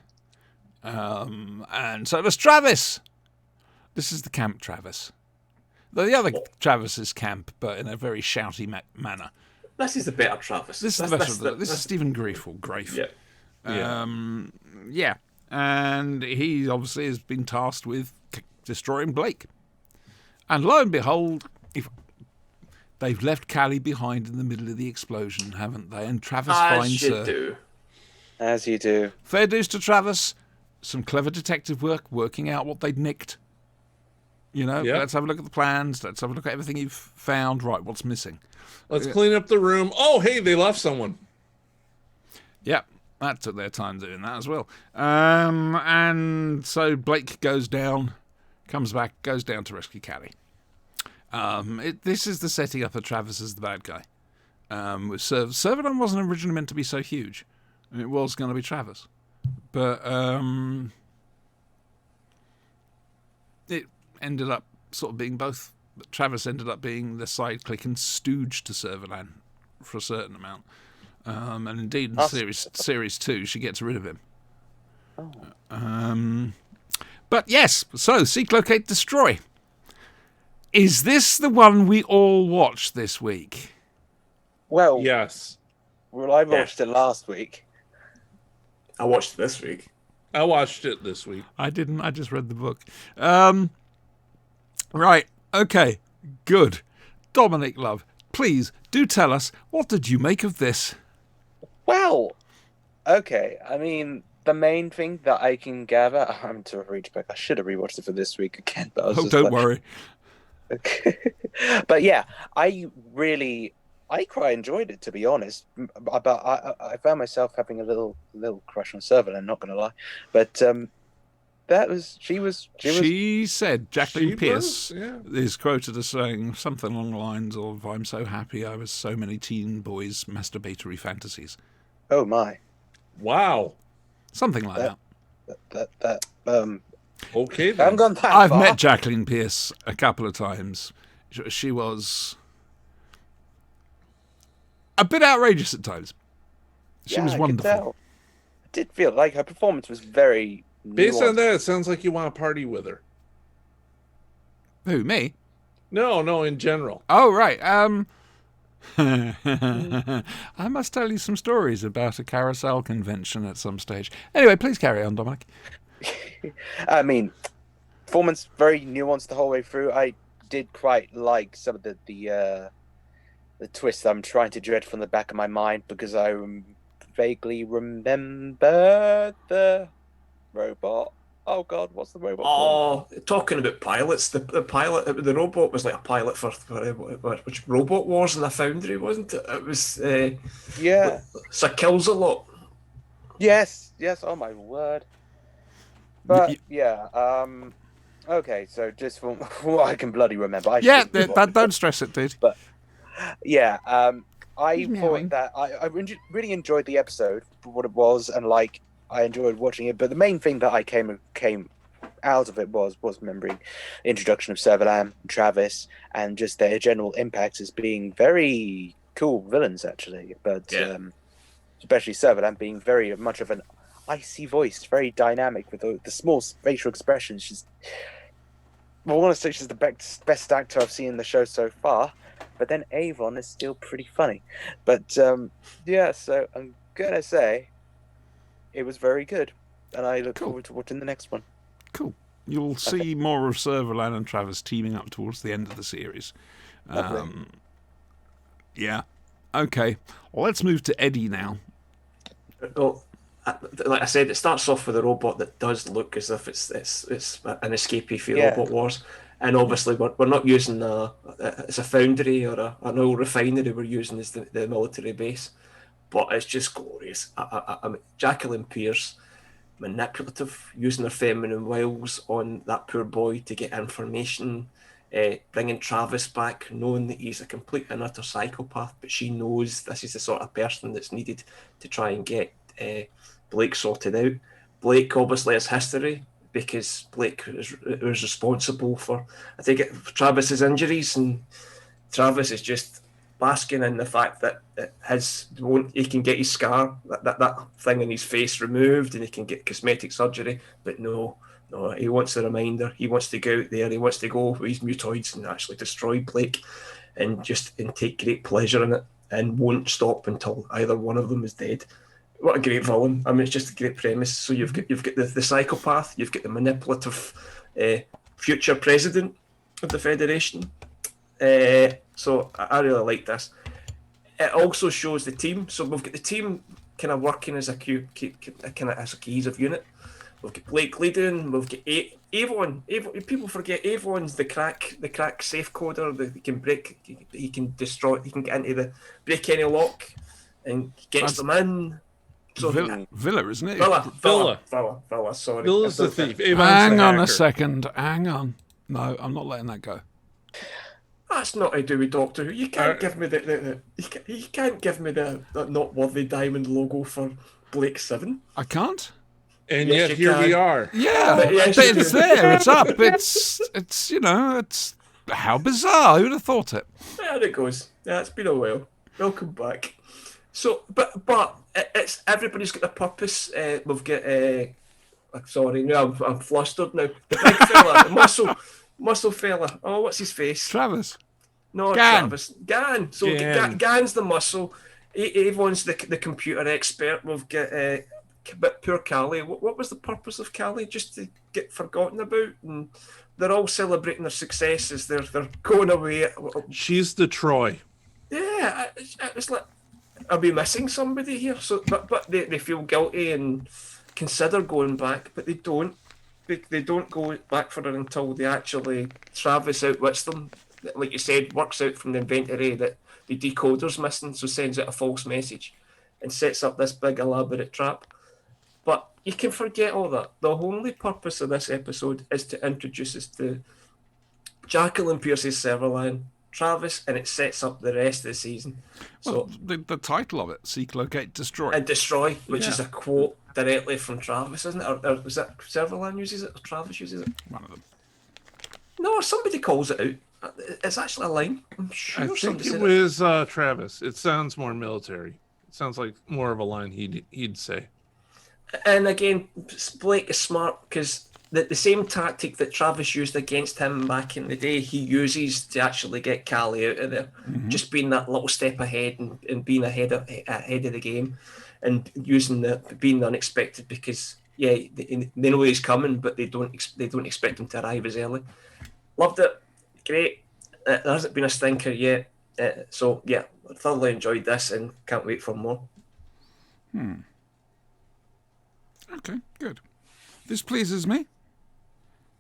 and so does Travis. This is the camp Travis. The other Travis is camp, but in a very shouty manner. This is the better Travis. This is the best of the. This is Stephen Grafe. Yeah. Yeah, and he obviously has been tasked with destroying Blake. And lo and behold, they've left Callie behind in the middle of the explosion, haven't they? And Travis finds her. do. As you do. Fair dues to Travis. Some clever detective work, working out what they'd nicked. You know, Yep. Let's have a look at the plans. Let's have a look at everything you've found. Right, what's missing? Let's clean up the room. Oh, hey, they left someone. Yep, that took their time doing that as well. And so Blake goes down, comes back, goes down to rescue Callie. This is the setting up of Travis as the bad guy. With Serverland wasn't originally meant to be so huge. It was going to be Travis. But it ended up sort of being both. Travis ended up being the side-clicking stooge to Serverland for a certain amount. And indeed, in series 2, she gets rid of him. But yes, so Seek, Locate, Destroy. Is this the one we all watched this week? Well, Yes. I watched it last week. I watched it this week. I watched it this week. I didn't. I just read the book. Right. Okay. Good. Dominic, love, please do tell us, what did you make of this? Well, okay. I mean, the main thing that I can gather, I'm to reach back. I should have rewatched it for this week again, but I was Oh, just don't like- worry. But yeah, I quite enjoyed it, to be honest. But I found myself having a little crush on Serverland, not gonna lie. But she Said, Jacqueline She Pierce was, yeah. is quoted as saying something along the lines of, "I'm so happy I was so many teen boys' masturbatory fantasies." oh my, Wow. Something like that. that Okay, I then. haven't gone that I've far. met Jacqueline Pierce a couple of times. She was a bit outrageous at times. She was I could wonderful. tell. I did feel like her performance was very Based on nuanced. that, it sounds like you want to party with her. Who, me? No, in general. Oh, right. I must tell you some stories about a carousel convention at some stage. Anyway, please carry on, Dominic. I mean, performance very nuanced the whole way through. I did quite like some of the twists I'm trying to dread from the back of my mind, because I vaguely remember the robot. Oh God, what's the robot called? Oh, talking about pilots, the pilot, the robot was like a pilot for which Robot Wars in the Foundry, wasn't it? It was Yeah. Sir Kills-a-Lot. Yes. Oh my word. But yeah. Okay, so just from what I can bloody remember, I Yeah, should move on. don't stress it, dude. Yeah, I He's meowing. thought that I really enjoyed the episode for what it was, and like I enjoyed watching it. But the main thing that I came out of it was remembering the introduction of Serverland, Travis, and just their general impact as being very cool villains, actually. But Yeah. especially Serverland being very much of an icy voice, very dynamic with the small facial expressions. She's, well, I want to say she's the best actor I've seen in the show so far. But then Avon is still pretty funny. But yeah, so I'm gonna say it was very good, and I look Cool. forward to watching the next one. Cool. You'll see more of Serverland and Travis teaming up towards the end of the series. Lovely. Yeah. Okay. Well, let's move to Eddie now. Well, like I said, it starts off with a robot that does look as if it's an escapee for Yeah. Robot Wars, and obviously we're not using it's a foundry or an oil refinery we're using as the military base, but it's just glorious. I mean, Jacqueline Pierce, manipulative, using her feminine wiles on that poor boy to get information, bringing Travis back, knowing that he's a complete and utter psychopath, but she knows this is the sort of person that's needed to try and get Blake sorted out. Blake obviously has history because Blake was responsible for, I think, Travis's injuries, and Travis is just basking in the fact that he can get his scar, that thing in his face removed, and he can get cosmetic surgery. But no, he wants a reminder. He wants to go out there. He wants to go with his mutoids and actually destroy Blake, and take great pleasure in it, and won't stop until either one of them is dead. What a great villain! I mean, it's just a great premise. So you've got the psychopath, you've got the manipulative future president of the Federation. So I really like this. It also shows the team. So we've got the team kind of working as a cohesive unit. We've got Blake leading. We've got Avon. People forget Avon's the crack safe coder. He can destroy. He can get into break any lock, and gets them in. So Villa, isn't it? Villa. Sorry, Villa's the thief. Avon's Hang the on hacker. a second. Hang on. No, I'm not letting that go. That's not to do with Doctor Who. You can't give me you can't give me the not worthy diamond logo for Blake 7. I can't. And Yes, yet you here we can. are. Yeah, But yes, but you it's do. there. It's up. It's it's how bizarre. Who'd have thought it? There it goes. Yeah, it's been a while. Welcome back. So, but it's everybody's got a purpose. We've got sorry, no, I'm flustered now. The big fella, the muscle fella. Oh, what's his face? Travis. No, Gan. Travis. Gan. So Gan. Gan's the muscle. Avon's the computer expert. We've got but poor Callie. What was the purpose of Callie? Just to get forgotten about, and they're all celebrating their successes. They're going away. She's the Troy. Yeah, it's like, are we missing somebody here? So, but they feel guilty and consider going back, but they don't. They don't go back for it until they actually Travis outwits them. Like you said, works out from the inventory that the decoder's missing, so sends out a false message and sets up this big elaborate trap. But you can forget all that. The only purpose of this episode is to introduce us to Jacqueline Pierce's Serverline, Travis, and it sets up the rest of the season. Well, So the title of it: Seek, Locate, Destroy. and Destroy, which is Yeah. a quote directly from Travis, isn't it? Or was that Serverline uses it, or Travis uses it? One of them. No, somebody calls it out. It's actually a line. I'm sure I think somebody it said was Travis. It sounds more military. It sounds like more of a line he'd say. And again, Blake is smart because the same tactic that Travis used against him back in the day, he uses to actually get Callie out of there. Just being that little step ahead and being ahead of the game, and using being the unexpected, because they know he's coming, but they don't expect him to arrive as early. Loved it, great. There hasn't been a stinker yet, so yeah, thoroughly enjoyed this and can't wait for more. Okay, good. This pleases me.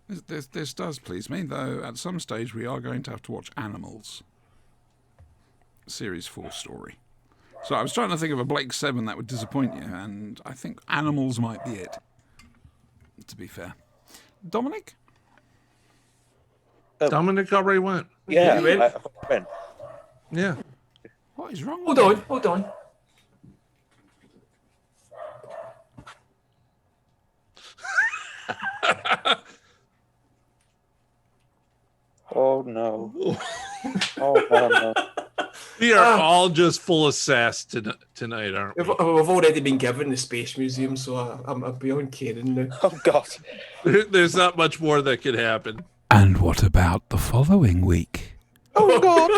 This does please me, though at some stage we are going to have to watch Animals. Series 4 story. So I was trying to think of a Blake 7 that would disappoint you, and I think Animals might be it, to be fair. Dominic? Dominic already went. Yeah, You win. I win. Yeah. What is wrong Hold with on, you? hold on. Oh no. Oh no. We are all just full of sass tonight, aren't we? We've already been given the Space Museum, so I'm beyond caring now. Oh god. There's not much more that could happen. And what about the following week? Oh god.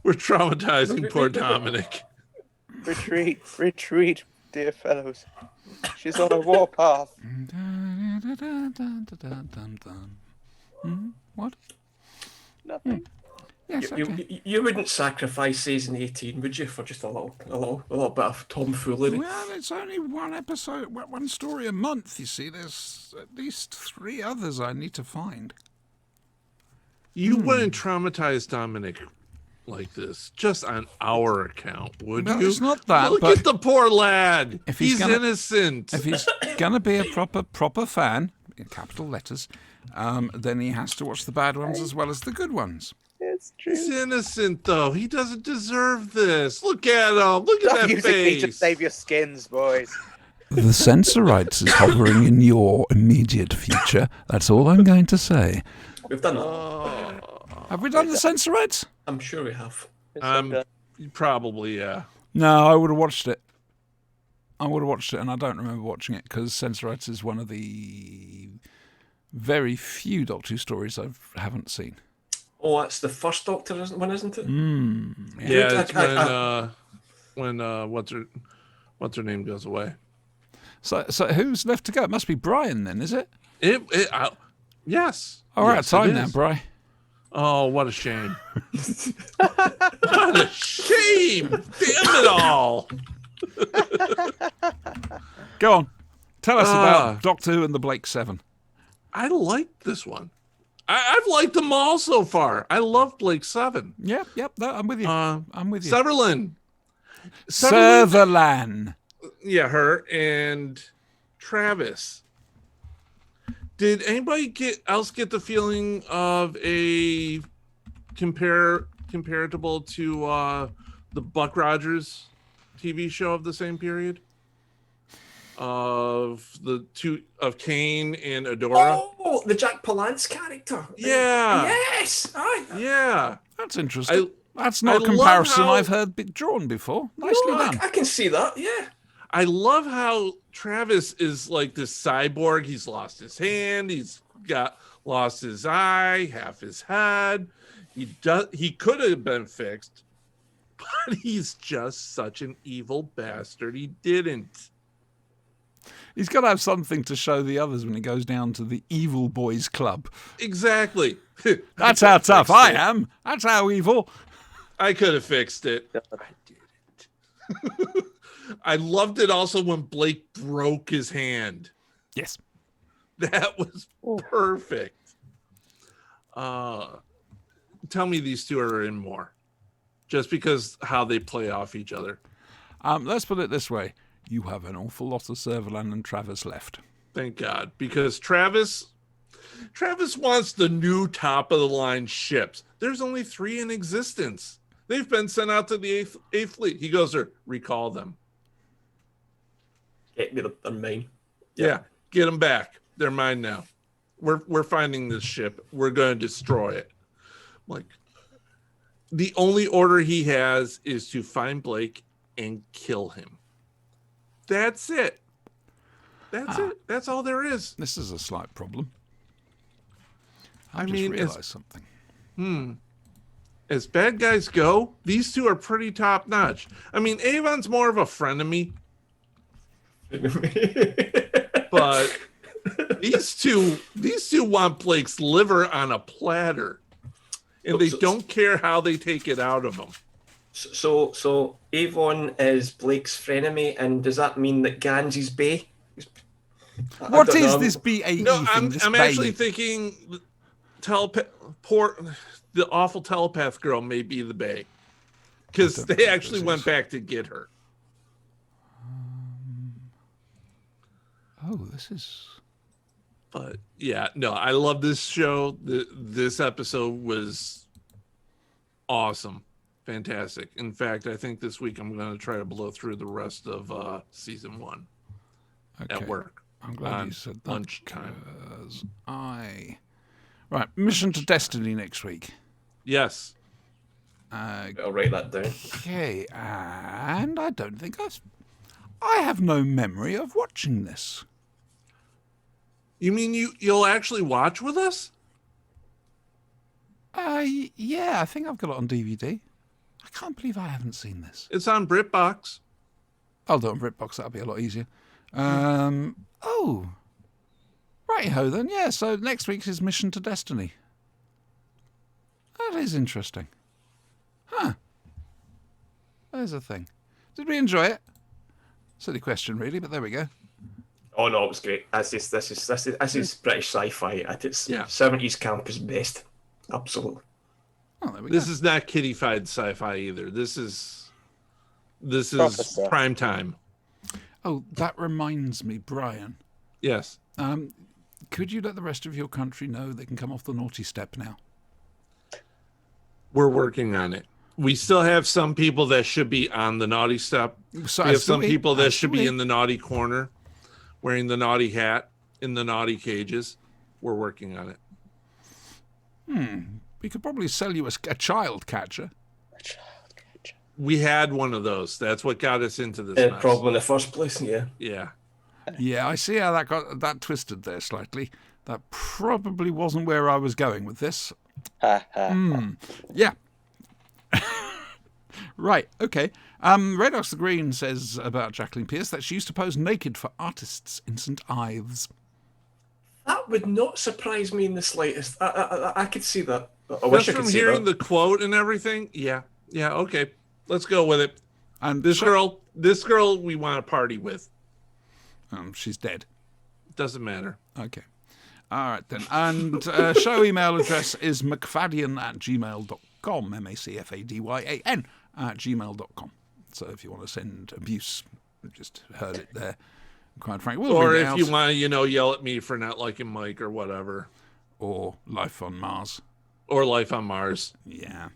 We're traumatizing poor Dominic. Retreat, dear fellows. She's on a warpath. What? Nothing. Yes, okay. You wouldn't sacrifice season 18, would you, for just a little bit of tomfoolery? Well, it's only one episode, one story a month, you see. There's at least 3 others I need to find. You wouldn't traumatize Dominic like this just on our account, would No, you? it's not that, Look but at the poor lad. if he's He's gonna- innocent. if he's gonna be a proper fan, in capital letters, then he has to watch the bad ones as well as the good ones. It's true. He's innocent, though. He doesn't deserve this. Look at him. Look at Stop that using me to face. save your skins, boys. The Censorites is hovering in your immediate future. That's all I'm going to say. We've done that. Have we done the Censorites? I'm sure we have. Probably, yeah. No, I would have watched it. And I don't remember watching it because Censorites is one of the very few Doctor Who stories I haven't seen. Oh, that's the first Doctor one, isn't it? Yeah, it's I- when what's her name goes away. So who's left to go? It must be Brian then, is it? Yes. All right, Yes, time it now, is. Brian. Oh, what a shame. What a shame. Damn it all. Go on. Tell us Ah. about Doctor Who and the Blake Seven. I like this one. I've liked them all so far. I love Blake Seven. Yep, no, I'm with you. I'm with you. Sutherland. Serverlan. Yeah, her and Travis. Did anybody else get the feeling of a comparable to the Buck Rogers TV show of the same period? Of the two of Kane and Adora? Oh, the Jack Palance character. Yeah. Yes. Aye. Yeah. That's interesting. That's not I a comparison love how- I've heard drawn before. Nicely No, done. I can see that. Yeah. I love how Travis is like this cyborg. He's lost his hand. He's lost his eye, half his head. He could have been fixed, but he's just such an evil bastard. He didn't. He's got to have something to show the others when he goes down to the Evil Boys Club. Exactly. That's how tough I am. That's how evil. I could have fixed it. I didn't. I loved it also when Blake broke his hand. Yes. That was perfect. Tell me these two are in more. Just because how they play off each other. Let's put it this way. You have an awful lot of Serverland and Travis left. Thank God. Because Travis wants the new top of the line ships. There's only 3 in existence. They've been sent out to the eighth fleet. He goes there, recall them. Get me the mine. Yeah, get them back. They're mine now. We're finding this ship. We're going to destroy it. Like, the only order he has is to find Blake and kill him. That's it. That's it. That's all there is. This is a slight problem. I just mean, realised something. As bad guys go, these two are pretty top notch. I mean, Avon's more of a frenemy, but these two want Blake's liver on a platter, and they don't care how they take it out of him. So Avon is Blake's frenemy, and does that mean that Ganges Bay? What don't is know. this BAE No, thing? This I'm actually Bay? thinking the awful telepath girl may be the Bay, because don't they think actually this went is. back to get her. Oh, this is... But yeah, no, I love this show. This episode was awesome, fantastic. In fact, I think this week I'm going to try to blow through the rest of season 1 Okay. at work. I'm glad on you said that. lunchtime. 'Cause Right, Mission to Destiny next week. Yes, I'll write that down. Okay, and I don't think I have no memory of watching this. you mean you'll actually watch with us? Yeah, I think I've got it on DVD. I can't believe I haven't seen this. It's on BritBox. I'll do it on BritBox, that'll be a lot easier. Oh. Righty-ho then, yeah, so next week's is Mission to Destiny. That is interesting. Huh. There's a thing. Did we enjoy it? Silly question, really, but there we go. Oh no, it was great. This is British sci-fi at its Yeah. 70s camp is best. Absolutely. Oh, there we This go. is not kiddified sci-fi either. This is Proper stuff. prime time. Oh, that reminds me, Brian. Yes. Could you let the rest of your country know they can come off the naughty step now? We're working on it. We still have some people that should be on the naughty step. So We have some people that should be in the naughty corner, wearing the naughty hat in the naughty cages. We're working on it. We could probably sell you a child catcher. We had one of those. That's what got us into this mess. Problem in the first place, yeah. Yeah. Yeah, I see how that got that twisted there slightly. That probably wasn't where I was going with this. Ha, ha. Yeah. Right, okay. Redox the Green says about Jacqueline Pierce that she used to pose naked for artists in St. Ives. That would not surprise me in the slightest. I could see that. I Just wish I from could see hearing that. the quote and everything, yeah, okay, let's go with it. And This girl, we want to party with. she's dead. Doesn't matter. Okay. All right then. And show email address is macfadyan@gmail.com. MACFADYAN @gmail.com. So if you want to send abuse, I just heard it there. Quite frankly, we'll Or read it if out. you want to, yell at me for not liking Mike or whatever, Or Life on Mars. or Life on Mars. Yeah.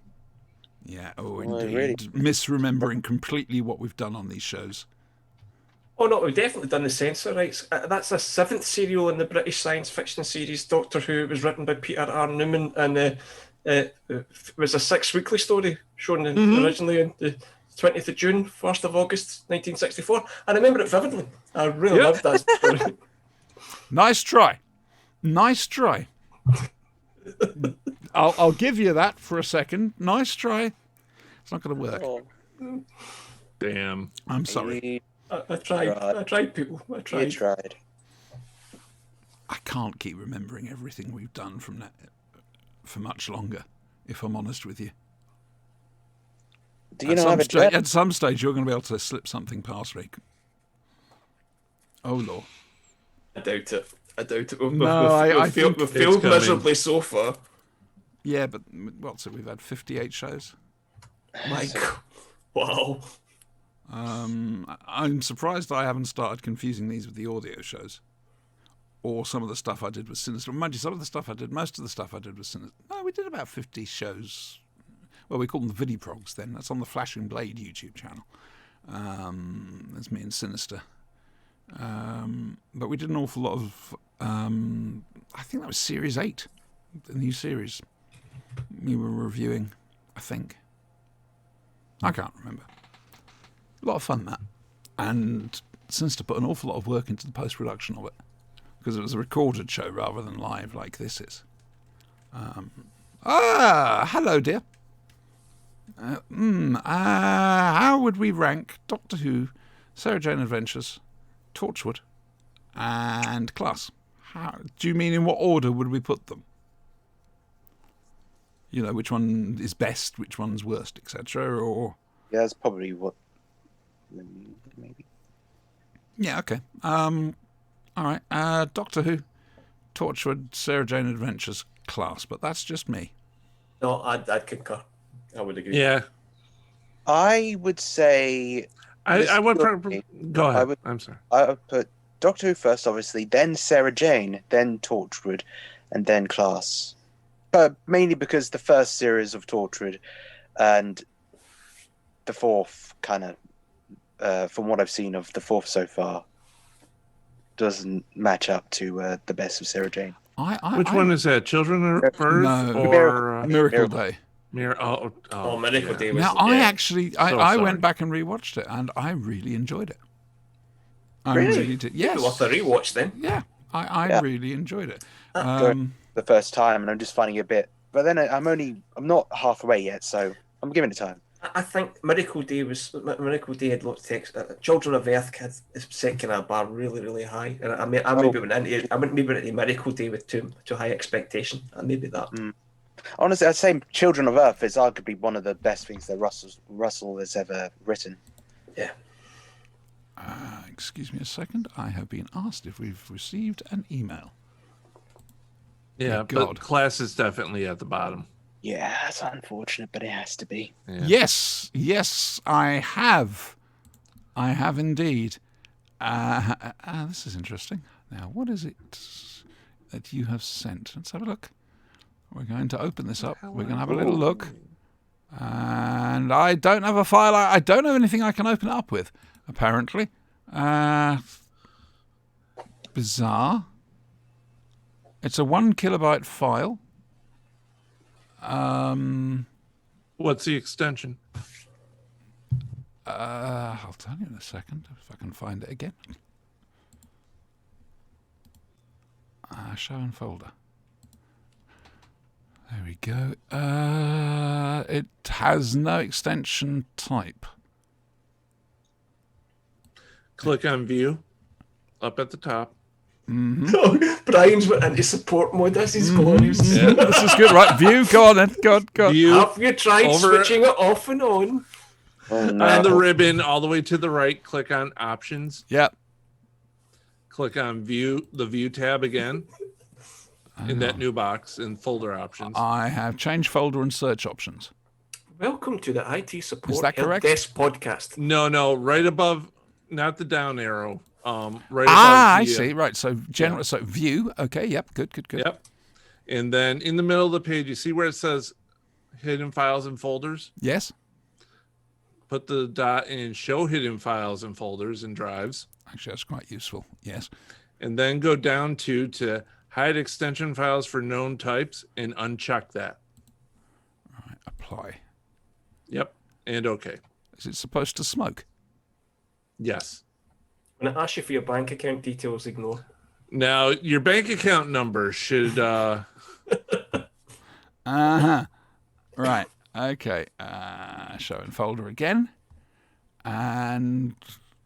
Yeah. Oh, Well, indeed. really- Misremembering completely what we've done on these shows. Oh no, we've definitely done the censor rights. That's a 7th serial in the British science fiction series Doctor Who. It was written by Peter R. Newman, and it was a 6 weekly story shown originally on the 20th of June, 1st of August, 1964. I remember it vividly. I really Yep. loved that story. Nice try. Nice try. I'll give you that for a second. Nice try. It's not going to work. Oh, Damn. I'm sorry. you, I tried. Right. I tried, people. I you tried. tried. I can't keep remembering everything we've done from that for much longer, if I'm honest with you. Do you not have a jet? At some stage, you're going to be able to slip something past me. Oh, Lord. I doubt it. No, I think we've it's failed coming. miserably so far. Yeah, but what's it? We've had 58 shows. Mike. Wow. I'm surprised I haven't started confusing these with the audio shows. Or some of the stuff I did was Sinister. Mind you, some of the stuff I did, most of the stuff I did was Sinister. No, we did about 50 shows. Well, we call them the Vidiprogs then. That's on the Flashing Blade YouTube channel. That's me and Sinister. But we did an awful lot of... I think that was Series 8, the new series. We were reviewing, I think. I can't remember. A lot of fun, that. And Sinister put an awful lot of work into the post-production of it. Because it was a recorded show rather than live like this is. Hello, dear. How would we rank Doctor Who, Sarah Jane Adventures, Torchwood, and Class? How, do you mean in what order would we put them? You know, which one is best, which one's worst, etc. Or Yeah, that's probably what. Maybe. yeah, okay. All right. Doctor Who, Torchwood, Sarah Jane Adventures, Class, but that's just me. No, I'd concur. I would agree. Yeah. I would say I would. Go ahead. I would- I'm sorry. I would put Doctor Who first, obviously, then Sarah Jane, then Torchwood, and then Class. Mainly because the first series of Torchwood and the fourth kind of, from what I've seen of the fourth so far, doesn't match up to the best of Sarah Jane. Which one is that? Children of Earth No. or Miracle Day. Oh, Miracle Day was. Now, yeah. I sorry. went back and rewatched it, and I really enjoyed it. I Really? did. Maybe worth a Yes. rewatch then. Yeah, I Yeah. really enjoyed it. The first time, and I'm just finding it a bit. But then I'm not halfway yet, so I'm giving it time. I think Miracle Day had lots of text. Children of Earth had set kind of a bar really, really high, and I maybe went into Miracle Day with too high expectation, and maybe that. Honestly, I'd say Children of Earth is arguably one of the best things that Russell has ever written. Yeah. Excuse me a second. I have been asked if we've received an email. Yeah, God. but Class is definitely at the bottom. Yeah, that's unfortunate, but it has to be. Yeah. Yes, I have. I have indeed. This is interesting. Now, what is it that you have sent? Let's have a look. We're going to open this up. We're going to have a little look. And I don't have a file. I don't have anything I can open it up with, apparently. Bizarre. It's a 1 kilobyte file. What's the extension? I'll tell you in a second if I can find it again. Show and folder. There we go. It has no extension type. Click on view up at the top. Brian's went into support mode. This is glorious. Yeah. This is good, right? View, go on then. Go on. View Have you tried Over- switching it off and on? Oh, no. on the ribbon all the way to the right. Click on options. Yep. Click on view, the view tab again in that new box in folder options. I have changed folder and search options. Welcome to the IT support Is that help correct? desk podcast. No, right above, not the down arrow. Right above. I the, see. Right. So general. So view. Okay. Yep. Good. Yep. And then in the middle of the page, you see where it says hidden files and folders? Yes. Put the dot in show hidden files and folders and drives. Actually, that's quite useful. Yes. And then go down to hide extension files for known types and uncheck that. Right. Apply. Yep. And okay. Is it supposed to smoke? Yes. When it asks you for your bank account details, ignore. Now, your bank account number should... Right. Okay. Show and folder again. And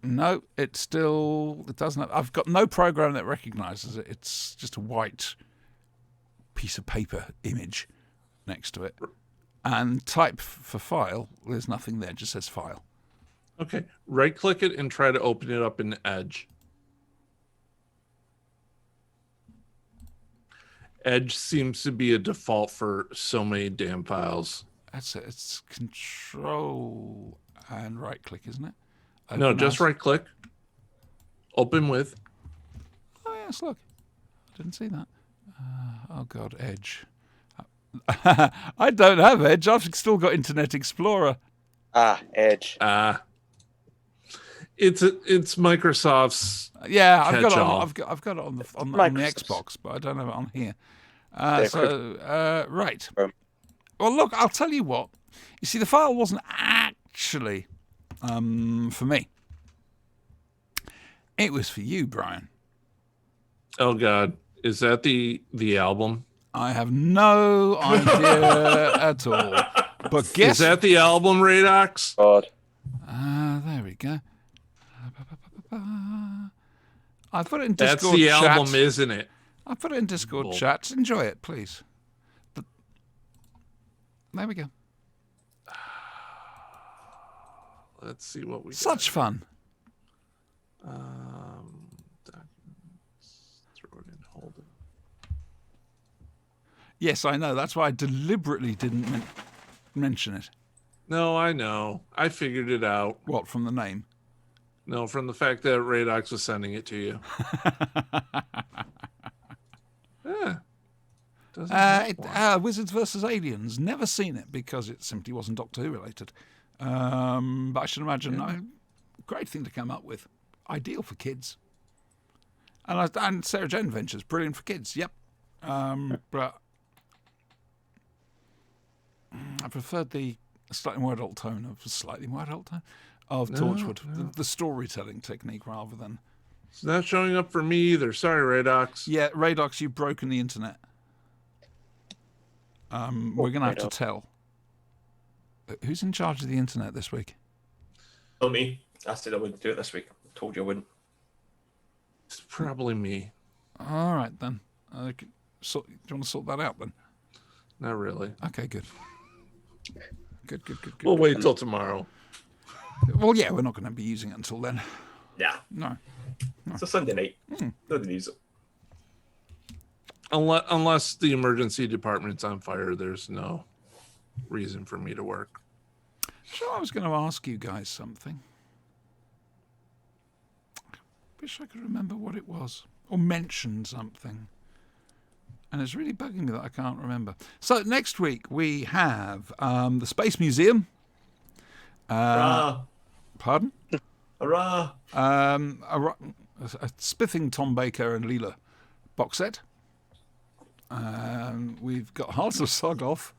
no, it doesn't have, I've got no program that recognizes it. It's just a white piece of paper image next to it. And type for file, there's nothing there, it just says file. Okay. Right-click it and try to open it up in Edge. Edge seems to be a default for so many damn files. That's it. It's control and right click, isn't it? No, Open just as. right-click. Open with. Oh, yes, look. I didn't see that. Oh, God, Edge. I don't have Edge. I've still got Internet Explorer. Edge. It's Microsoft's. Yeah, I've got it Catch-all. on, I've got it on the Microsoft's. Xbox, but I don't have it on here. They're Right. Chrome. Well, look, I'll tell you what. You see, the file wasn't actually for me. It was for you, Brian. Oh God, is that the album? I have no idea at all. But guess Is that the album, Radox? God. there we go. I put it in That's Discord the chat. album, isn't it? I put it in Discord Bull. chat. Enjoy it, please. But there we go. Let's see what we Such fun. got. Documents. Throw it in. Hold it. Yes, I know. That's why I deliberately didn't mention it. No, I know. I figured it out. What, from the name? No, from the fact that Radox was sending it to you. Yeah. Doesn't have one. Wizards vs. Aliens. Never seen it because it simply wasn't Doctor Who related. But I should imagine a great thing to come up with. Ideal for kids. And Sarah Jane Adventures, brilliant for kids. Yep. But I preferred the slightly more adult tone of Torchwood, the storytelling technique rather than. It's not showing up for me either. Sorry, Radox. Yeah, Radox, you've broken the internet. We're going to have to Radox. tell. Who's in charge of the internet this week? Not me. I said I wouldn't do it this week. I told you I wouldn't. It's probably me. All right, then. Do you want to sort that out, then? Not really. Okay, good. Good. We'll wait till tomorrow. Well, yeah, we're not going to be using it until then. Yeah. No. It's a Sunday night. Nobody needs it. Unless the emergency department's on fire, there's no. reason for me to work. So I was going to ask you guys something. I wish I could remember what it was. Or mention something. And it's really bugging me that I can't remember. So next week we have the Space Museum. Hurrah! Pardon? Hurrah! A spiffing Tom Baker and Leela box set. We've got Hearts of Soggoth.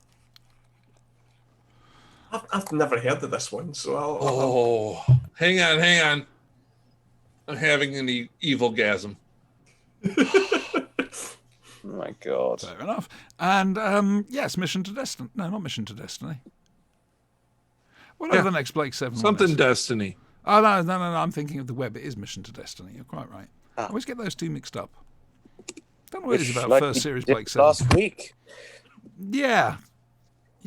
I've never heard of this one, so I'll Oh, hang on. I'm having an evil gasm. Oh my god. Fair enough. And yes, Mission to Destiny. No, not Mission to Destiny. Whatever the next Blake 7 one Something is. Destiny. Oh, no. I'm thinking of the web. It is Mission to Destiny. You're quite right. I always get those two mixed up. Don't know what it is about Like first we series did Blake 7. last week. Yeah,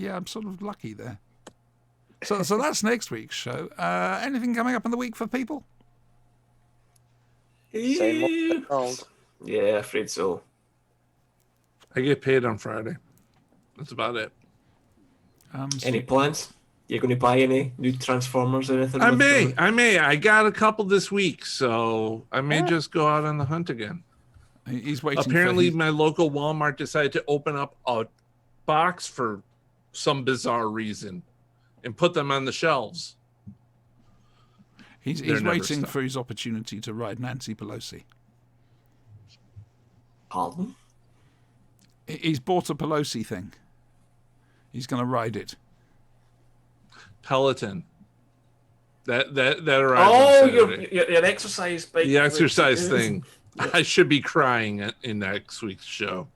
I'm sort of lucky there. So that's next week's show. Anything coming up in the week for people? Same old, same old. Yeah, afraid so. I get paid on Friday. That's about it. Any plans? You going to buy any new Transformers or anything? I may. I got a couple this week, so I may just go out on the hunt again. He's waiting. Apparently, for my local Walmart decided to open up a box for some bizarre reason and put them on the shelves. He's They're never waiting stopped. for his opportunity to ride Nancy Pelosi. Pardon? He's bought a Pelosi thing. He's going to ride it. Peloton. That arrived Oh, on Saturday. your exercise bike. The exercise thing. I should be crying in next week's show.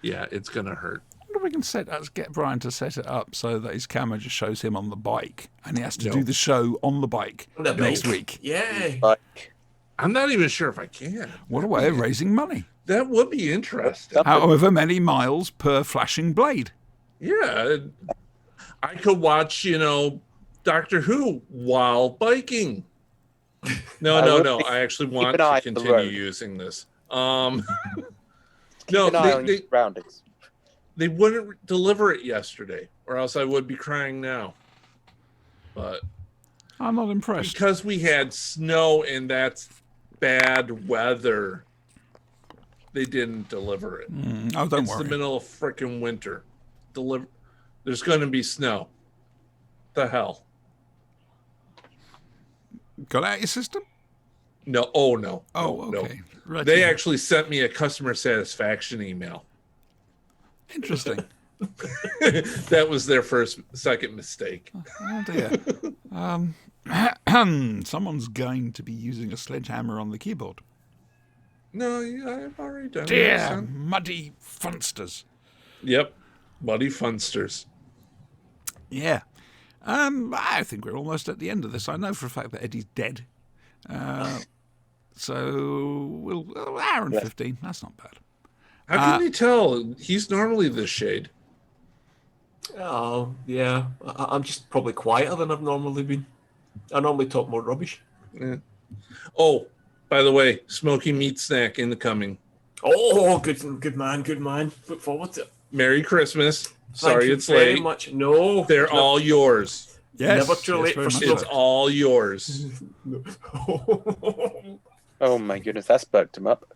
Yeah, it's gonna hurt. I wonder if we can get Brian to set it up so that his camera just shows him on the bike, and he has to do the show on the bike The next bike. week. Yeah. Like, I'm not even sure if I can. What a way of raising money! That would be interesting. However many miles per flashing blade. Yeah, I could watch, Doctor Who while biking. No. I actually want an eye to on the continue road. using this. keep No, an eye on your they surroundings. wouldn't deliver it yesterday, or else I would be crying now. But I'm not impressed. because we had snow and that's bad weather, they didn't deliver it. Oh, don't It's worry. the middle of frickin' winter. There's going to be snow. The hell? Got out your system? No. Oh no. Oh, No. okay. Right. They actually sent me a customer satisfaction email. Interesting. That was their second mistake. Oh dear. Someone's going to be using a sledgehammer on the keyboard. No, I've already done it. Dear son. muddy funsters. Yep. Buddy funsters. Yeah. I think we're almost at the end of this. I know for a fact that Eddie's dead. So we'll hour and 15. That's not bad. How can you tell? He's normally this shade. Oh, yeah. I'm just probably quieter than I've normally been. I normally talk more rubbish. Yeah. Oh, by the way, smoky meat snack incoming. Oh, good man. Look forward to it. Merry Christmas. Thank Sorry you it's very late. much. No. They're all yours. Yes. Never too late very for much smoke. It's all yours. Oh my goodness, that's perked him up.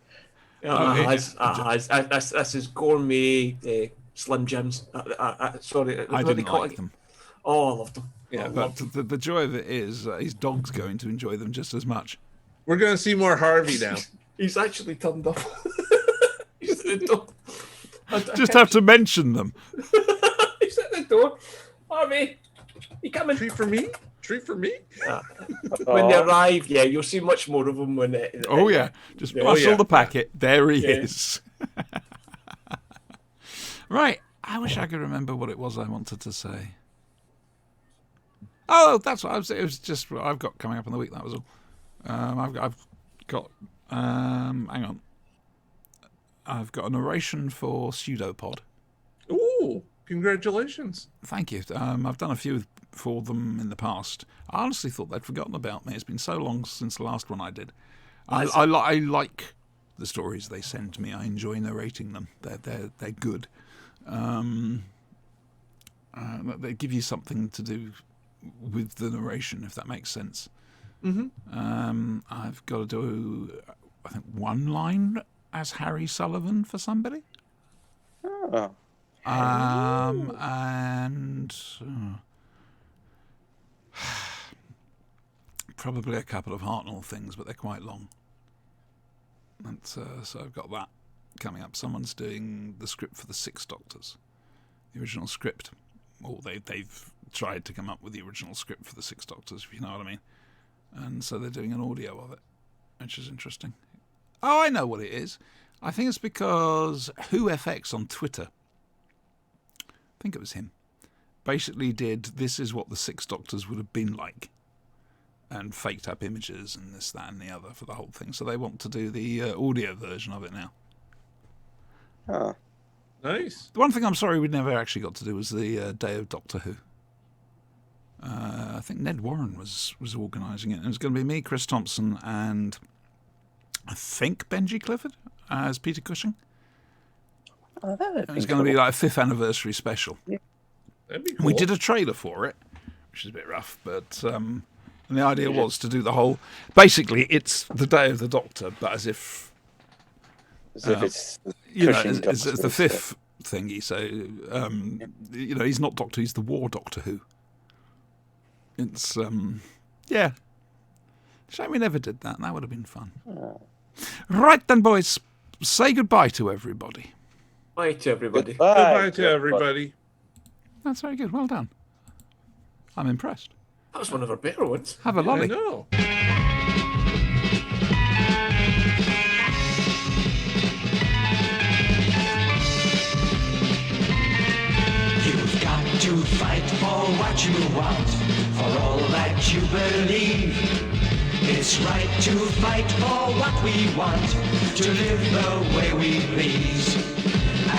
This is gourmet Slim Jims. Sorry, I what do they didn't call like it? them. Oh, I loved them. Yeah, But the joy of it is his dog's going to enjoy them just as much. We're going to see more Harvey now. He's actually turned up. He's at the door. Just have to mention them. He's at the door. Harvey, you coming? Treat for me? Treat for me? When they arrive, yeah, you'll see much more of them when. Oh, yeah. Just Yeah. rustle yeah. the packet. There he Yeah. is. Right. I wish I could remember what it was I wanted to say. Oh, that's what I was. It was just what I've got coming up in the week. That was all. I've got. Hang on. I've got a narration for Pseudopod. Ooh, congratulations. Thank you. I've done a few for them in the past. I honestly thought they'd forgotten about me. It's been so long since the last one I did. I like the stories they send me. I enjoy narrating them. They're good. They give you something to do with the narration, if that makes sense. I've got to do, I think, one line as Harry Sullivan for somebody. Oh. And probably a couple of Hartnell things, but they're quite long. And so I've got that coming up. Someone's doing the script for the Six Doctors, the original script. Or they've tried to come up with the original script for the Six Doctors, if you know what I mean. And so they're doing an audio of it, which is interesting. Oh, I know what it is. I think it's because WhoFX on Twitter, I think it was him, basically did "This is what the Six Doctors would have been like," and faked up images and this, that, and the other for the whole thing. So they want to do the audio version of it now. Oh. Nice. The one thing I'm sorry we never actually got to do was the Day of Doctor Who. I think Ned Warren was organising it. And it was going to be me, Chris Thompson, and I think Benji Clifford as Peter Cushing. Oh, that would It was going to be like a 5th anniversary special. Yeah. That'd be cool. We did a trailer for it, which is a bit rough, but and the idea was to do the whole. Basically, it's the Day of the Doctor, but as if it's you know, Cushing as the Doctors. 5th thingy. So you know, he's not Doctor; he's the War Doctor Who. It's yeah. Shame we never did that. That would have been fun. Right then, boys, say goodbye to everybody. Bye to everybody. Goodbye to everybody. That's very good. Well done. I'm impressed. That was one of our better ones. Have a I lolly. know. You've got to fight for what you want, for all that you believe. It's right to fight for what we want, to live the way we please.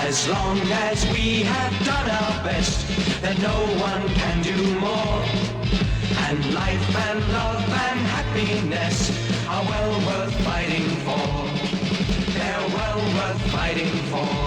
As long as we have done our best, then no one can do more. And life and love and happiness are well worth fighting for. They're well worth fighting for.